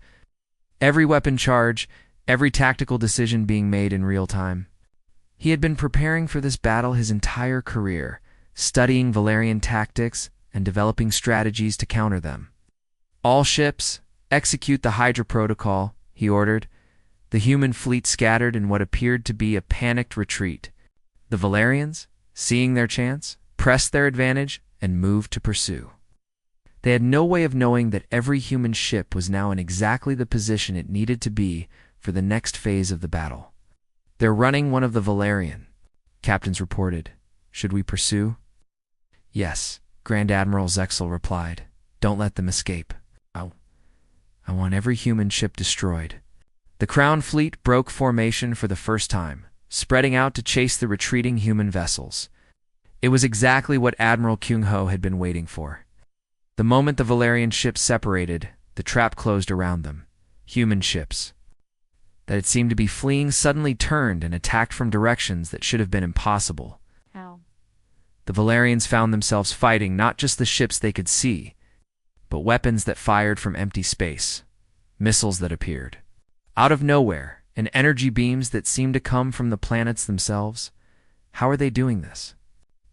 Speaker 1: every weapon charge, every tactical decision being made in real time. He had been preparing for this battle his entire career, studying Valerian tactics and developing strategies to counter them. All ships, execute the Hydra Protocol, he ordered. The human fleet scattered in what appeared to be a panicked retreat. The Valerians, seeing their chance, pressed their advantage and moved to pursue. They had no way of knowing that every human ship was now in exactly the position it needed to be for the next phase of the battle. They're running one of the Valerian captains reported. Should we pursue? Yes, Grand Admiral Zexel replied. Don't let them escape. I want every human ship destroyed. The Crown Fleet broke formation for the first time, spreading out to chase the retreating human vessels. It was exactly what Admiral Kyung Ho had been waiting for. The moment the Valerian ships separated, the trap closed around them. Human ships that had seemed to be fleeing suddenly turned and attacked from directions that should have been impossible.
Speaker 2: How?
Speaker 1: The Valerians found themselves fighting not just the ships they could see, but weapons that fired from empty space, missiles that appeared out of nowhere, and energy beams that seemed to come from the planets themselves. How are they doing this?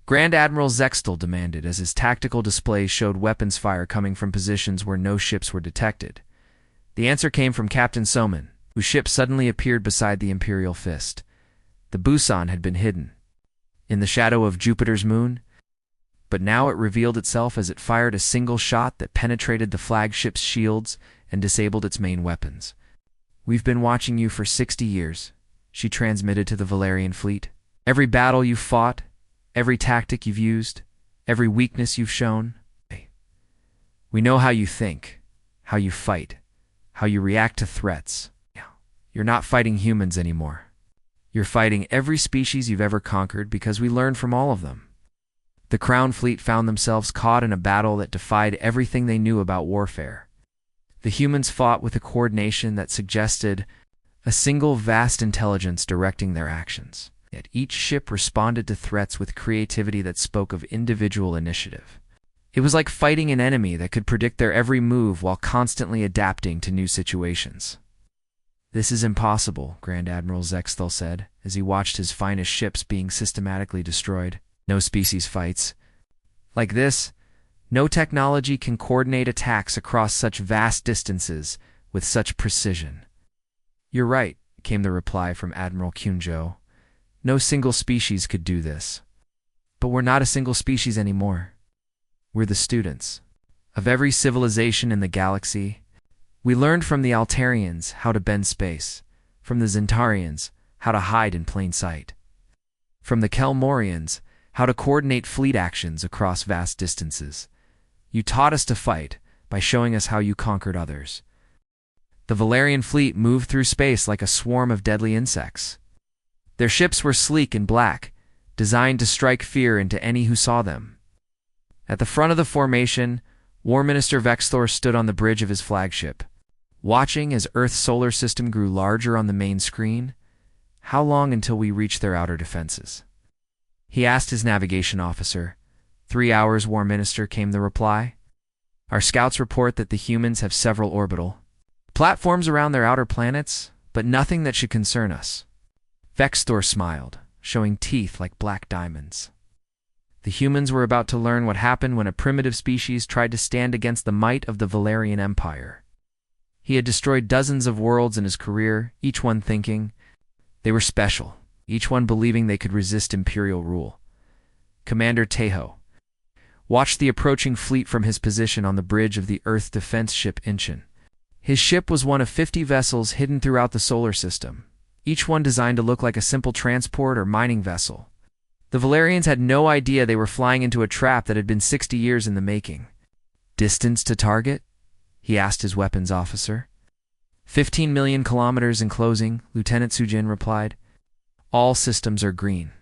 Speaker 1: Grand Admiral Zextel demanded as his tactical displays showed weapons fire coming from positions where no ships were detected. The answer came from Captain Soman, whose ship suddenly appeared beside the Imperial Fist. The Busan had been hidden in the shadow of Jupiter's moon, but now it revealed itself as it fired a single shot that penetrated the flagship's shields and disabled its main weapons. "We've been watching you for 60 years, she transmitted to the Valerian fleet. "Every battle you've fought, every tactic you've used, every weakness you've shown. We know how you think, how you fight, how you react to threats. You're not fighting humans anymore. You're fighting every species you've ever conquered because we learned from all of them." The Crown Fleet found themselves caught in a battle that defied everything they knew about warfare. The humans fought with a coordination that suggested a single vast intelligence directing their actions. Yet each ship responded to threats with creativity that spoke of individual initiative. It was like fighting an enemy that could predict their every move while constantly adapting to new situations. "This is impossible," Grand Admiral Zextel said, as he watched his finest ships being systematically destroyed. "No species fights like this. No technology can coordinate attacks across such vast distances with such precision." "You're right," came the reply from Admiral Kyunjo. "No single species could do this. But we're not a single species anymore. We're the students of every civilization in the galaxy. We learned from the Altarians how to bend space, from the Zentarians how to hide in plain sight, from the Kelmorians how to coordinate fleet actions across vast distances. You taught us to fight by showing us how you conquered others." The Valerian fleet moved through space like a swarm of deadly insects. Their ships were sleek and black, designed to strike fear into any who saw them. At the front of the formation, War Minister Vexthor stood on the bridge of his flagship, watching as Earth's solar system grew larger on the main screen. "How long until we reach their outer defenses?" he asked his navigation officer. 3 hours, War Minister, came the reply. "Our scouts report that the humans have several orbital platforms around their outer planets, but nothing that should concern us." Vexthor smiled, showing teeth like black diamonds. The humans were about to learn what happened when a primitive species tried to stand against the might of the Valerian Empire. He had destroyed dozens of worlds in his career, each one thinking they were special, each one believing they could resist imperial rule. Commander Tejo watched the approaching fleet from his position on the bridge of the Earth defense ship Incheon. His ship was one of 50 vessels hidden throughout the solar system, each one designed to look like a simple transport or mining vessel. The Valerians had no idea they were flying into a trap that had been 60 years in the making. "Distance to target?" he asked his weapons officer. 15 million kilometers in closing, Lieutenant Sujin replied. "All systems are green.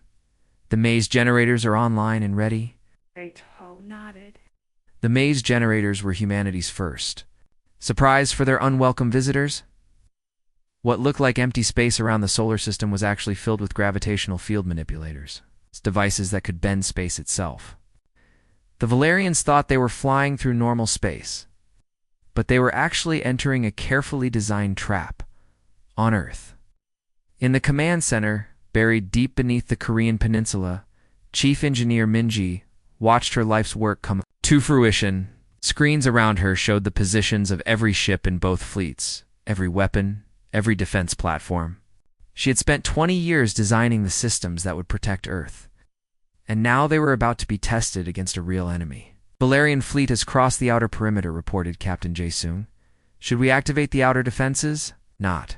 Speaker 1: The maze generators are online and ready."
Speaker 2: Tejo nodded.
Speaker 1: The maze generators were humanity's first surprise for their unwelcome visitors. What looked like empty space around the solar system was actually filled with gravitational field manipulators, devices that could bend space itself. The Valerians thought they were flying through normal space, but they were actually entering a carefully designed trap on Earth. In the command center, buried deep beneath the Korean peninsula, Chief Engineer Minji watched her life's work come to fruition. Screens around her showed the positions of every ship in both fleets, every weapon, every defense platform. She had spent 20 years designing the systems that would protect Earth, and now they were about to be tested against a real enemy. "Valerian fleet has crossed the outer perimeter," reported Captain Jae-sung. "Should we activate the outer defenses?" "Not."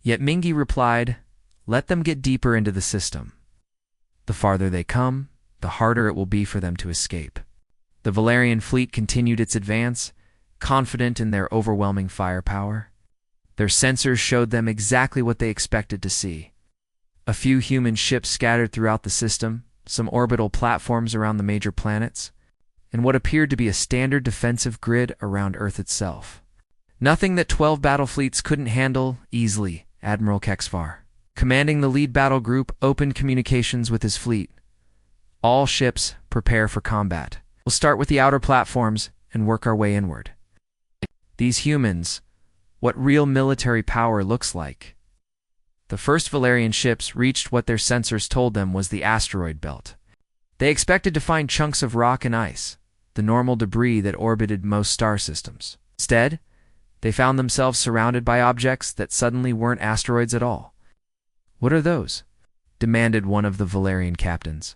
Speaker 1: Yet Mingi replied, "Let them get deeper into the system. The farther they come, the harder it will be for them to escape." The Valerian fleet continued its advance, confident in their overwhelming firepower. Their sensors showed them exactly what they expected to see. A few human ships scattered throughout the system, some orbital platforms around the major planets, and what appeared to be a standard defensive grid around Earth itself. Nothing that 12 battle fleets couldn't handle easily, Admiral Kexvar, commanding the lead battle group, opened communications with his fleet. All ships, prepare for combat. We'll start with the outer platforms and work our way inward. These humans, what real military power looks like. The first Valerian ships reached what their sensors told them was the asteroid belt. They expected to find chunks of rock and ice, the normal debris that orbited most star systems. Instead, they found themselves surrounded by objects that suddenly weren't asteroids at all. "What are those?" demanded one of the Valerian captains,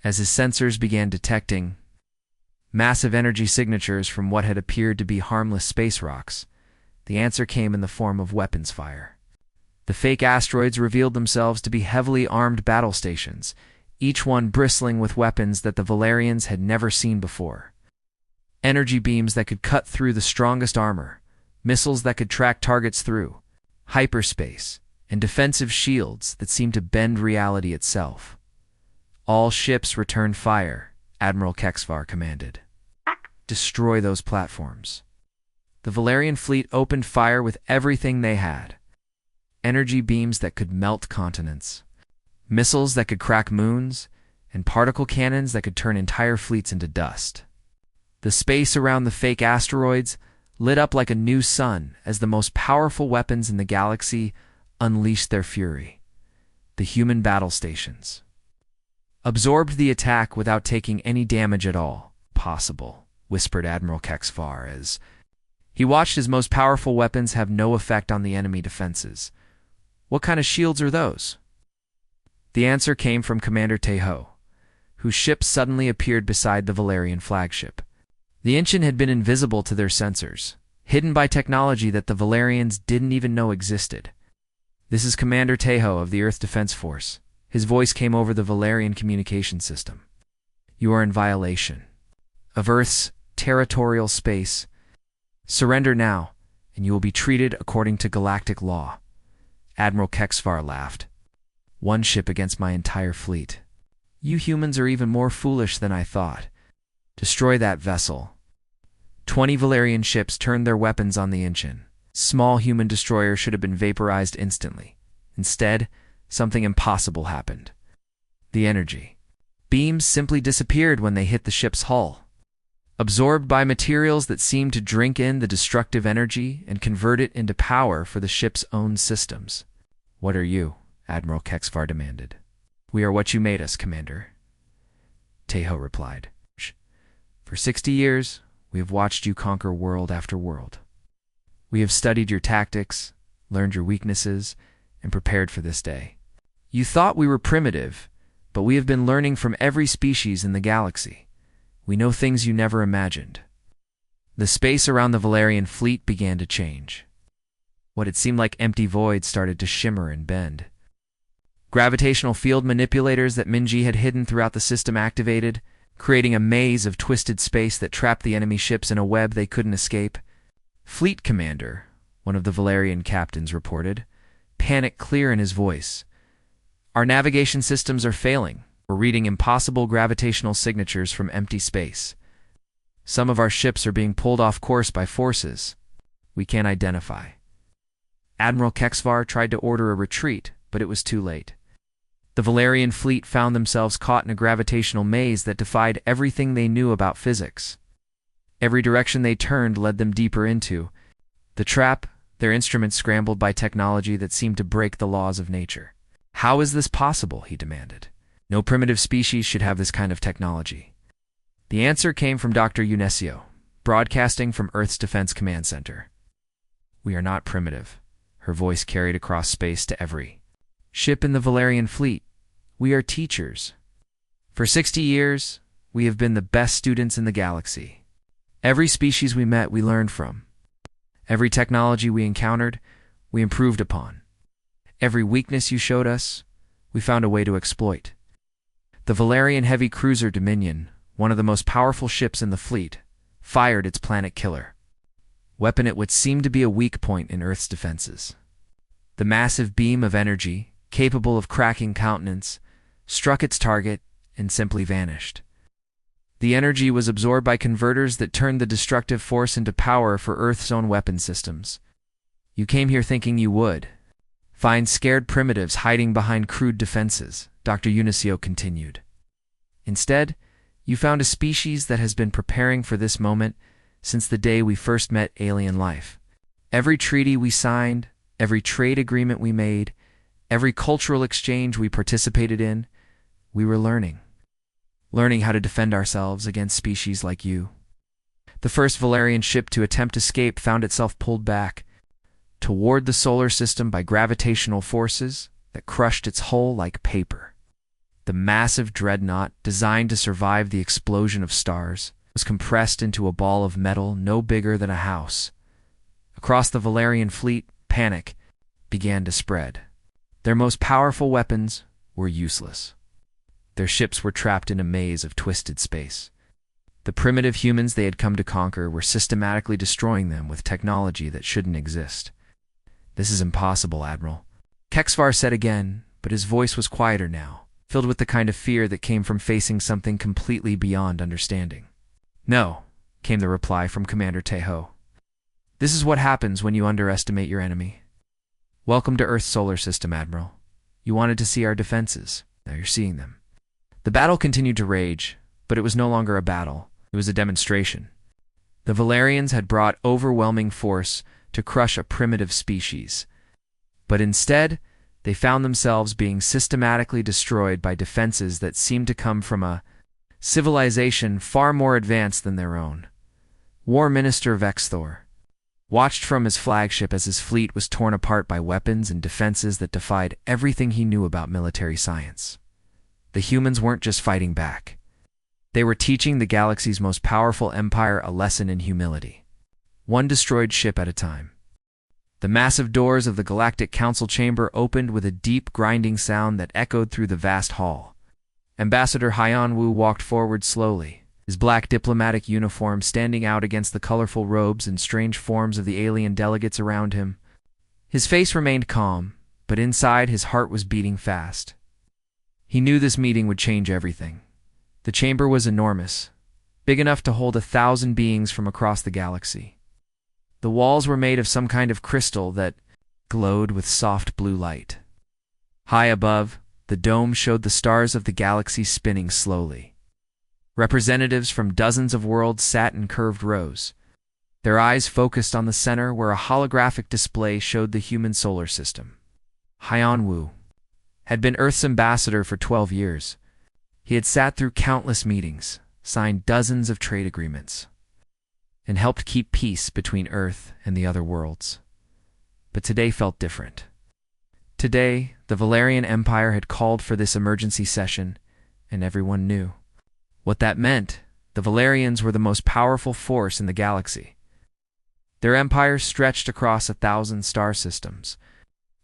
Speaker 1: as his sensors began detecting massive energy signatures from what had appeared to be harmless space rocks. The answer came in the form of weapons fire. The fake asteroids revealed themselves to be heavily armed battle stations, each one bristling with weapons that the Valerians had never seen before. Energy beams that could cut through the strongest armor, missiles that could track targets through hyperspace, and defensive shields that seemed to bend reality itself. "All ships return fire," Admiral Kexvar commanded. "Destroy those platforms." The Valerian fleet opened fire with everything they had. Energy beams that could melt continents, missiles that could crack moons, and particle cannons that could turn entire fleets into dust. The space around the fake asteroids lit up like a new sun as the most powerful weapons in the galaxy unleashed their fury. The human battle stations absorbed the attack without taking any damage at all. "Possible," whispered Admiral Kexvar as he watched his most powerful weapons have no effect on the enemy defenses. "What kind of shields are those?" The answer came from Commander Tejo, whose ship suddenly appeared beside the Valerian flagship. The engine had been invisible to their sensors, hidden by technology that the Valerians didn't even know existed. "This is Commander Tejo of the Earth Defense Force." His voice came over the Valerian communication system. "You are in violation of Earth's territorial space. Surrender now, and you will be treated according to galactic law." Admiral Kexvar laughed. "One ship against my entire fleet. You humans are even more foolish than I thought. Destroy that vessel." 20 Valerian ships turned their weapons on the engine. Small human destroyer should have been vaporized instantly. Instead, something impossible happened. The energy beams simply disappeared when they hit the ship's hull, absorbed by materials that seemed to drink in the destructive energy and convert it into power for the ship's own systems. "What are you?" Admiral Kexvar demanded. "We are what you made us, Commander," Tejo replied. "For 60 years, we have watched you conquer world after world. We have studied your tactics, learned your weaknesses, and prepared for this day. You thought we were primitive, but we have been learning from every species in the galaxy. We know things you never imagined." The space around the Valerian fleet began to change. What had seemed like empty voids started to shimmer and bend. Gravitational field manipulators that Minji had hidden throughout the system activated, creating a maze of twisted space that trapped the enemy ships in a web they couldn't escape. "Fleet Commander," one of the Valerian captains reported, panic clear in his voice. "Our navigation systems are failing. We're reading impossible gravitational signatures from empty space. Some of our ships are being pulled off course by forces we can't identify." Admiral Kexvar tried to order a retreat, but it was too late. The Valerian fleet found themselves caught in a gravitational maze that defied everything they knew about physics. Every direction they turned led them deeper into the trap, their instruments scrambled by technology that seemed to break the laws of nature. "How is this possible?" he demanded. "No primitive species should have this kind of technology." The answer came from Dr. Unesio, broadcasting from Earth's Defense Command Center. "We are not primitive," her voice carried across space to every ship in the Valerian fleet. "We are teachers. For 60 years, we have been the best students in the galaxy. Every species we met, we learned from. Every technology we encountered, we improved upon. Every weakness you showed us, we found a way to exploit." The Valerian heavy cruiser Dominion, one of the most powerful ships in the fleet, fired its planet killer weapon at what seemed to be a weak point in Earth's defenses. The massive beam of energy, capable of cracking continents, struck its target and simply vanished. The energy was absorbed by converters that turned the destructive force into power for Earth's own weapon systems. You came here thinking you would find scared primitives hiding behind crude defenses, Dr. Unisio continued. Instead, you found a species that has been preparing for this moment since the day we first met alien life. Every treaty we signed, every trade agreement we made, every cultural exchange we participated in, we were learning how to defend ourselves against species like you. The first Valerian ship to attempt escape found itself pulled back toward the solar system by gravitational forces that crushed its hull like paper. The massive dreadnought, designed to survive the explosion of stars, was compressed into a ball of metal no bigger than a house. Across the Valerian fleet, panic began to spread. Their most powerful weapons were useless. Their ships were trapped in a maze of twisted space. The primitive humans they had come to conquer were systematically destroying them with technology that shouldn't exist. "This is impossible, Admiral," Kexvar said again, but his voice was quieter now, filled with the kind of fear that came from facing something completely beyond understanding. "No," came the reply from Commander Tejo. "This is what happens when you underestimate your enemy. Welcome to Earth's solar system, Admiral. You wanted to see our defenses. Now you're seeing them." The battle continued to rage, but it was no longer a battle. It was a demonstration. The Valerians had brought overwhelming force to crush a primitive species. But instead, they found themselves being systematically destroyed by defenses that seemed to come from a civilization far more advanced than their own. War Minister Vexthor watched from his flagship as his fleet was torn apart by weapons and defenses that defied everything he knew about military science. The humans weren't just fighting back. They were teaching the galaxy's most powerful empire a lesson in humility, one destroyed ship at a time. The massive doors of the Galactic Council chamber opened with a deep, grinding sound that echoed through the vast hall. Ambassador Haiyan Wu walked forward slowly, his black diplomatic uniform standing out against the colorful robes and strange forms of the alien delegates around him. His face remained calm, but inside his heart was beating fast. He knew this meeting would change everything. The chamber was enormous, big enough to hold 1,000 beings from across the galaxy. The walls were made of some kind of crystal that glowed with soft blue light. High above, the dome showed the stars of the galaxy spinning slowly. Representatives from dozens of worlds sat in curved rows, their eyes focused on the center where a holographic display showed the human solar system. Haiyan Wu had been Earth's ambassador for 12 years. He had sat through countless meetings, signed dozens of trade agreements, and helped keep peace between Earth and the other worlds. But today felt different. Today, the Valerian Empire had called for this emergency session, and everyone knew what that meant. The Valerians were the most powerful force in the galaxy. Their empire stretched across 1,000 star systems.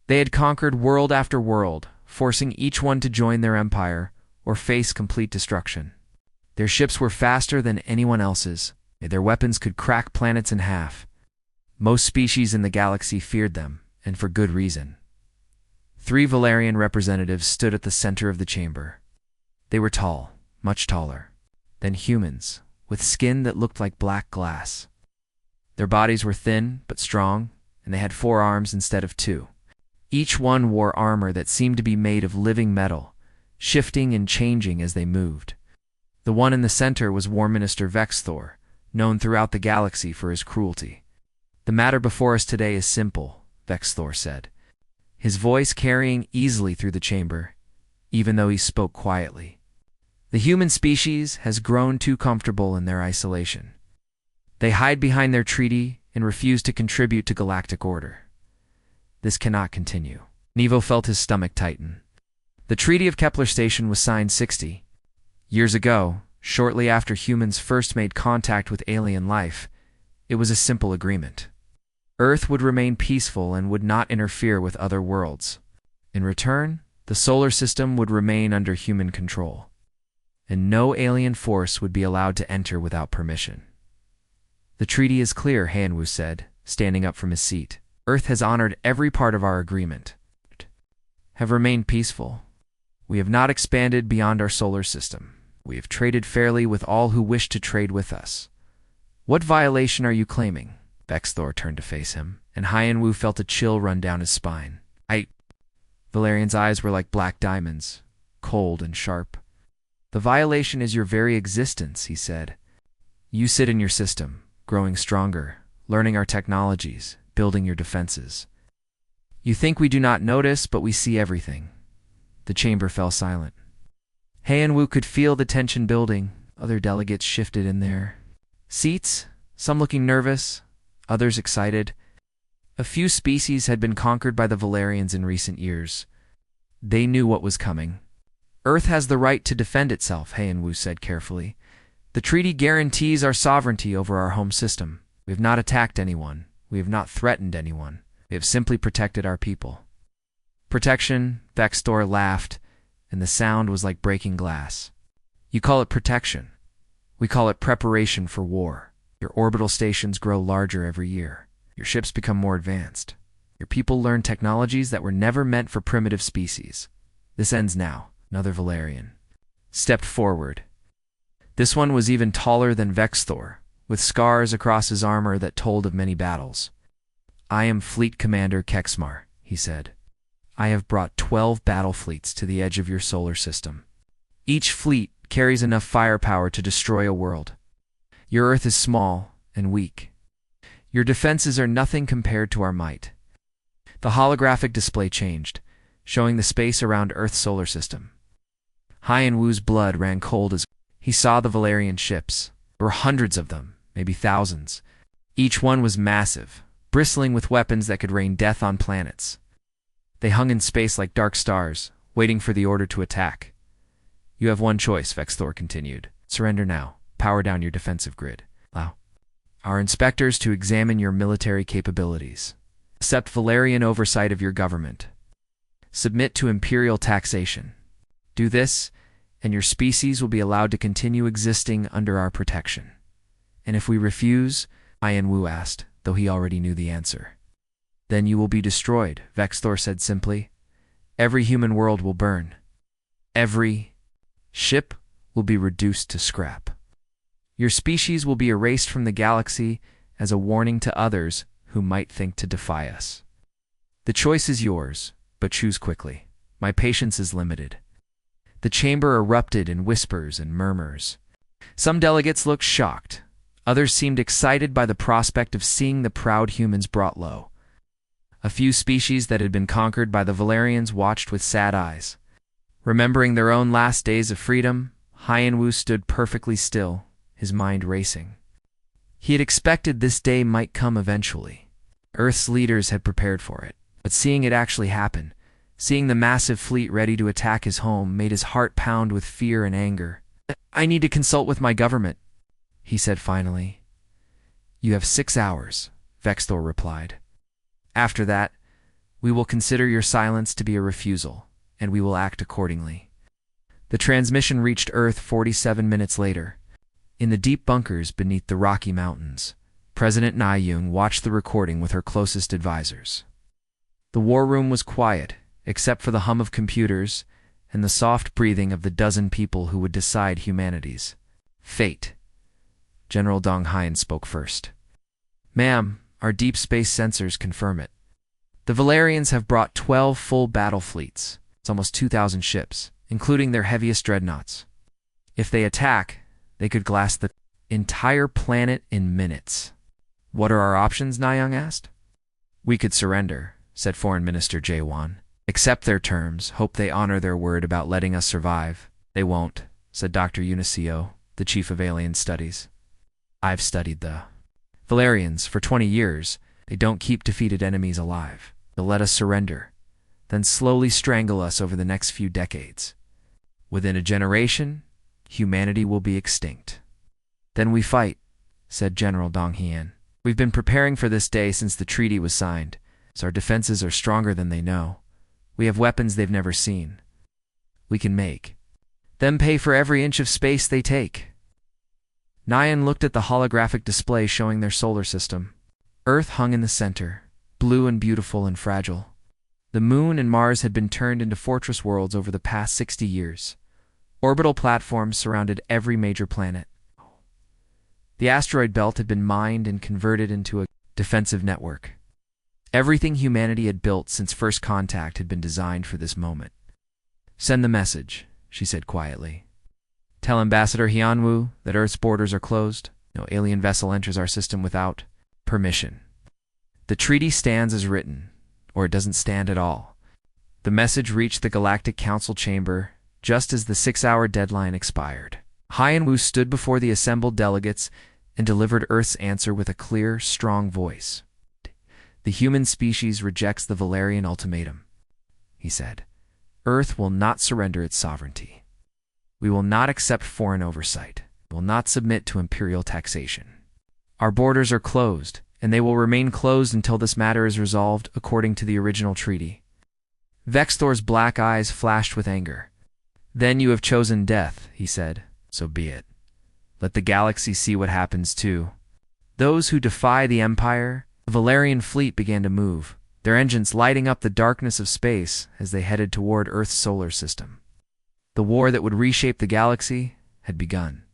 Speaker 1: They had conquered world after world, forcing each one to join their empire or face complete destruction. Their ships were faster than anyone else's. Their weapons could crack planets in half. Most species in the galaxy feared them, and for good reason. 3 Valerian representatives stood at the center of the chamber. They were tall, much taller than humans, with skin that looked like black glass. Their bodies were thin but strong, and they had 4 arms instead of 2. Each one wore armor that seemed to be made of living metal, shifting and changing as they moved. The one in the center was War Minister Vexthor, known throughout the galaxy for his cruelty. "The matter before us today is simple," Vexthor said, his voice carrying easily through the chamber, even though he spoke quietly. "The human species has grown too comfortable in their isolation. They hide behind their treaty and refuse to contribute to galactic order. This cannot continue." Nevo felt his stomach tighten. The Treaty of Kepler Station was signed 60 years ago, shortly after humans first made contact with alien life. It was a simple agreement. Earth would remain peaceful and would not interfere with other worlds. In return, the solar system would remain under human control, and no alien force would be allowed to enter without permission. "The treaty is clear," Hanwu said, standing up from his seat. "Earth has honored every part of our agreement, have remained peaceful. We have not expanded beyond our solar system. We have traded fairly with all who wish to trade with us. What violation are you claiming? Vexthor turned to face him, and Hyenwu felt a chill run down his spine. Valerian's eyes were like black diamonds, cold and sharp. The violation is your very existence, he said. You sit in your system, growing stronger, learning our technologies, building your defenses. You think we do not notice, but we see everything. The chamber fell silent. Hyenwu could feel the tension building. Other delegates shifted in their seats, some looking nervous, others excited. A few species had been conquered by the Valerians in recent years. They knew what was coming. Earth has the right to defend itself, Hyenwu said carefully. The treaty guarantees our sovereignty over our home system. We have not attacked anyone. We have not threatened anyone. We have simply protected our people. Protection, Vexthor laughed, and the sound was like breaking glass. You call it protection. We call it preparation for war. Your orbital stations grow larger every year. Your ships become more advanced. Your people learn technologies that were never meant for primitive species. This ends now. Another Valerian stepped forward. This one was even taller than Vexthor, with scars across his armor that told of many battles. I am Fleet Commander Kexmar, he said. I have brought 12 battle fleets to the edge of your solar system. Each fleet carries enough firepower to destroy a world. Your Earth is small and weak. Your defenses are nothing compared to our might. The holographic display changed, showing the space around Earth's solar system. Hyenwu's blood ran cold as he saw the Valerian ships. There were hundreds of them, maybe thousands. Each one was massive, bristling with weapons that could rain death on planets. They hung in space like dark stars, waiting for the order to attack. You have one choice, Vexthor continued. Surrender now. Power down your defensive grid. Allow our inspectors to examine your military capabilities. Accept Valerian oversight of your government. Submit to imperial taxation. Do this, and your species will be allowed to continue existing under our protection. And if we refuse, Hyenwu asked, though he already knew the answer. Then you will be destroyed, Vexthor said simply. Every human world will burn. Every ship will be reduced to scrap. Your species will be erased from the galaxy as a warning to others who might think to defy us. The choice is yours, but choose quickly. My patience is limited. The chamber erupted in whispers and murmurs. Some delegates looked shocked. Others seemed excited by the prospect of seeing the proud humans brought low. A few species that had been conquered by the Valerians watched with sad eyes. Remembering their own last days of freedom, Hyenwu stood perfectly still, his mind racing. He had expected this day might come eventually. Earth's leaders had prepared for it, but seeing it actually happen, seeing the massive fleet ready to attack his home, made his heart pound with fear and anger. I need to consult with my government, he said finally. You have 6 hours, Vexthor replied. After that, we will consider your silence to be a refusal, and we will act accordingly. The transmission reached Earth 47 minutes later. In the deep bunkers beneath the Rocky Mountains, President Naiyun watched the recording with her closest advisors. The war room was quiet, except for the hum of computers and the soft breathing of the dozen people who would decide humanity's fate. General Dong Hien spoke first. Ma'am, our deep space sensors confirm it. The Valerians have brought 12 full battle fleets. It's almost 2,000 ships, including their heaviest dreadnoughts. If they attack, they could glass the entire planet in minutes. What are our options, Naiyang asked. We could surrender, said Foreign Minister Jae-won. Accept their terms, hope they honor their word about letting us survive. They won't, said Dr. Unisio, the chief of alien studies. I've studied the Valerians for 20 years. They don't keep defeated enemies alive. They'll let us surrender, then slowly strangle us over the next few decades. Within a generation, humanity will be extinct. Then we fight, said General Dong Hien. We've been preparing for this day since the treaty was signed, so our defenses are stronger than they know. We have weapons they've never seen. We can make them pay for every inch of space they take. Naiyang looked at the holographic display showing their solar system. Earth hung in the center, blue and beautiful and fragile. The Moon and Mars had been turned into fortress worlds over the past 60 years. Orbital platforms surrounded every major planet. The asteroid belt had been mined and converted into a defensive network. Everything humanity had built since first contact had been designed for this moment. "Send the message," she said quietly. "Tell Ambassador Hyunwoo that Earth's borders are closed. No alien vessel enters our system without permission. The treaty stands as written, or it doesn't stand at all." The message reached the Galactic Council chamber just as the 6-hour deadline expired. Hyunwoo stood before the assembled delegates and delivered Earth's answer with a clear, strong voice. "The human species rejects the Valerian ultimatum," he said. "Earth will not surrender its sovereignty. We will not accept foreign oversight. We will not submit to imperial taxation. Our borders are closed, and they will remain closed until this matter is resolved according to the original treaty." Vexthor's black eyes flashed with anger. "Then you have chosen death," he said. "So be it. Let the galaxy see what happens too. Those who defy the Empire." The Valerian fleet began to move, their engines lighting up the darkness of space as they headed toward Earth's solar system. The war that would reshape the galaxy had begun.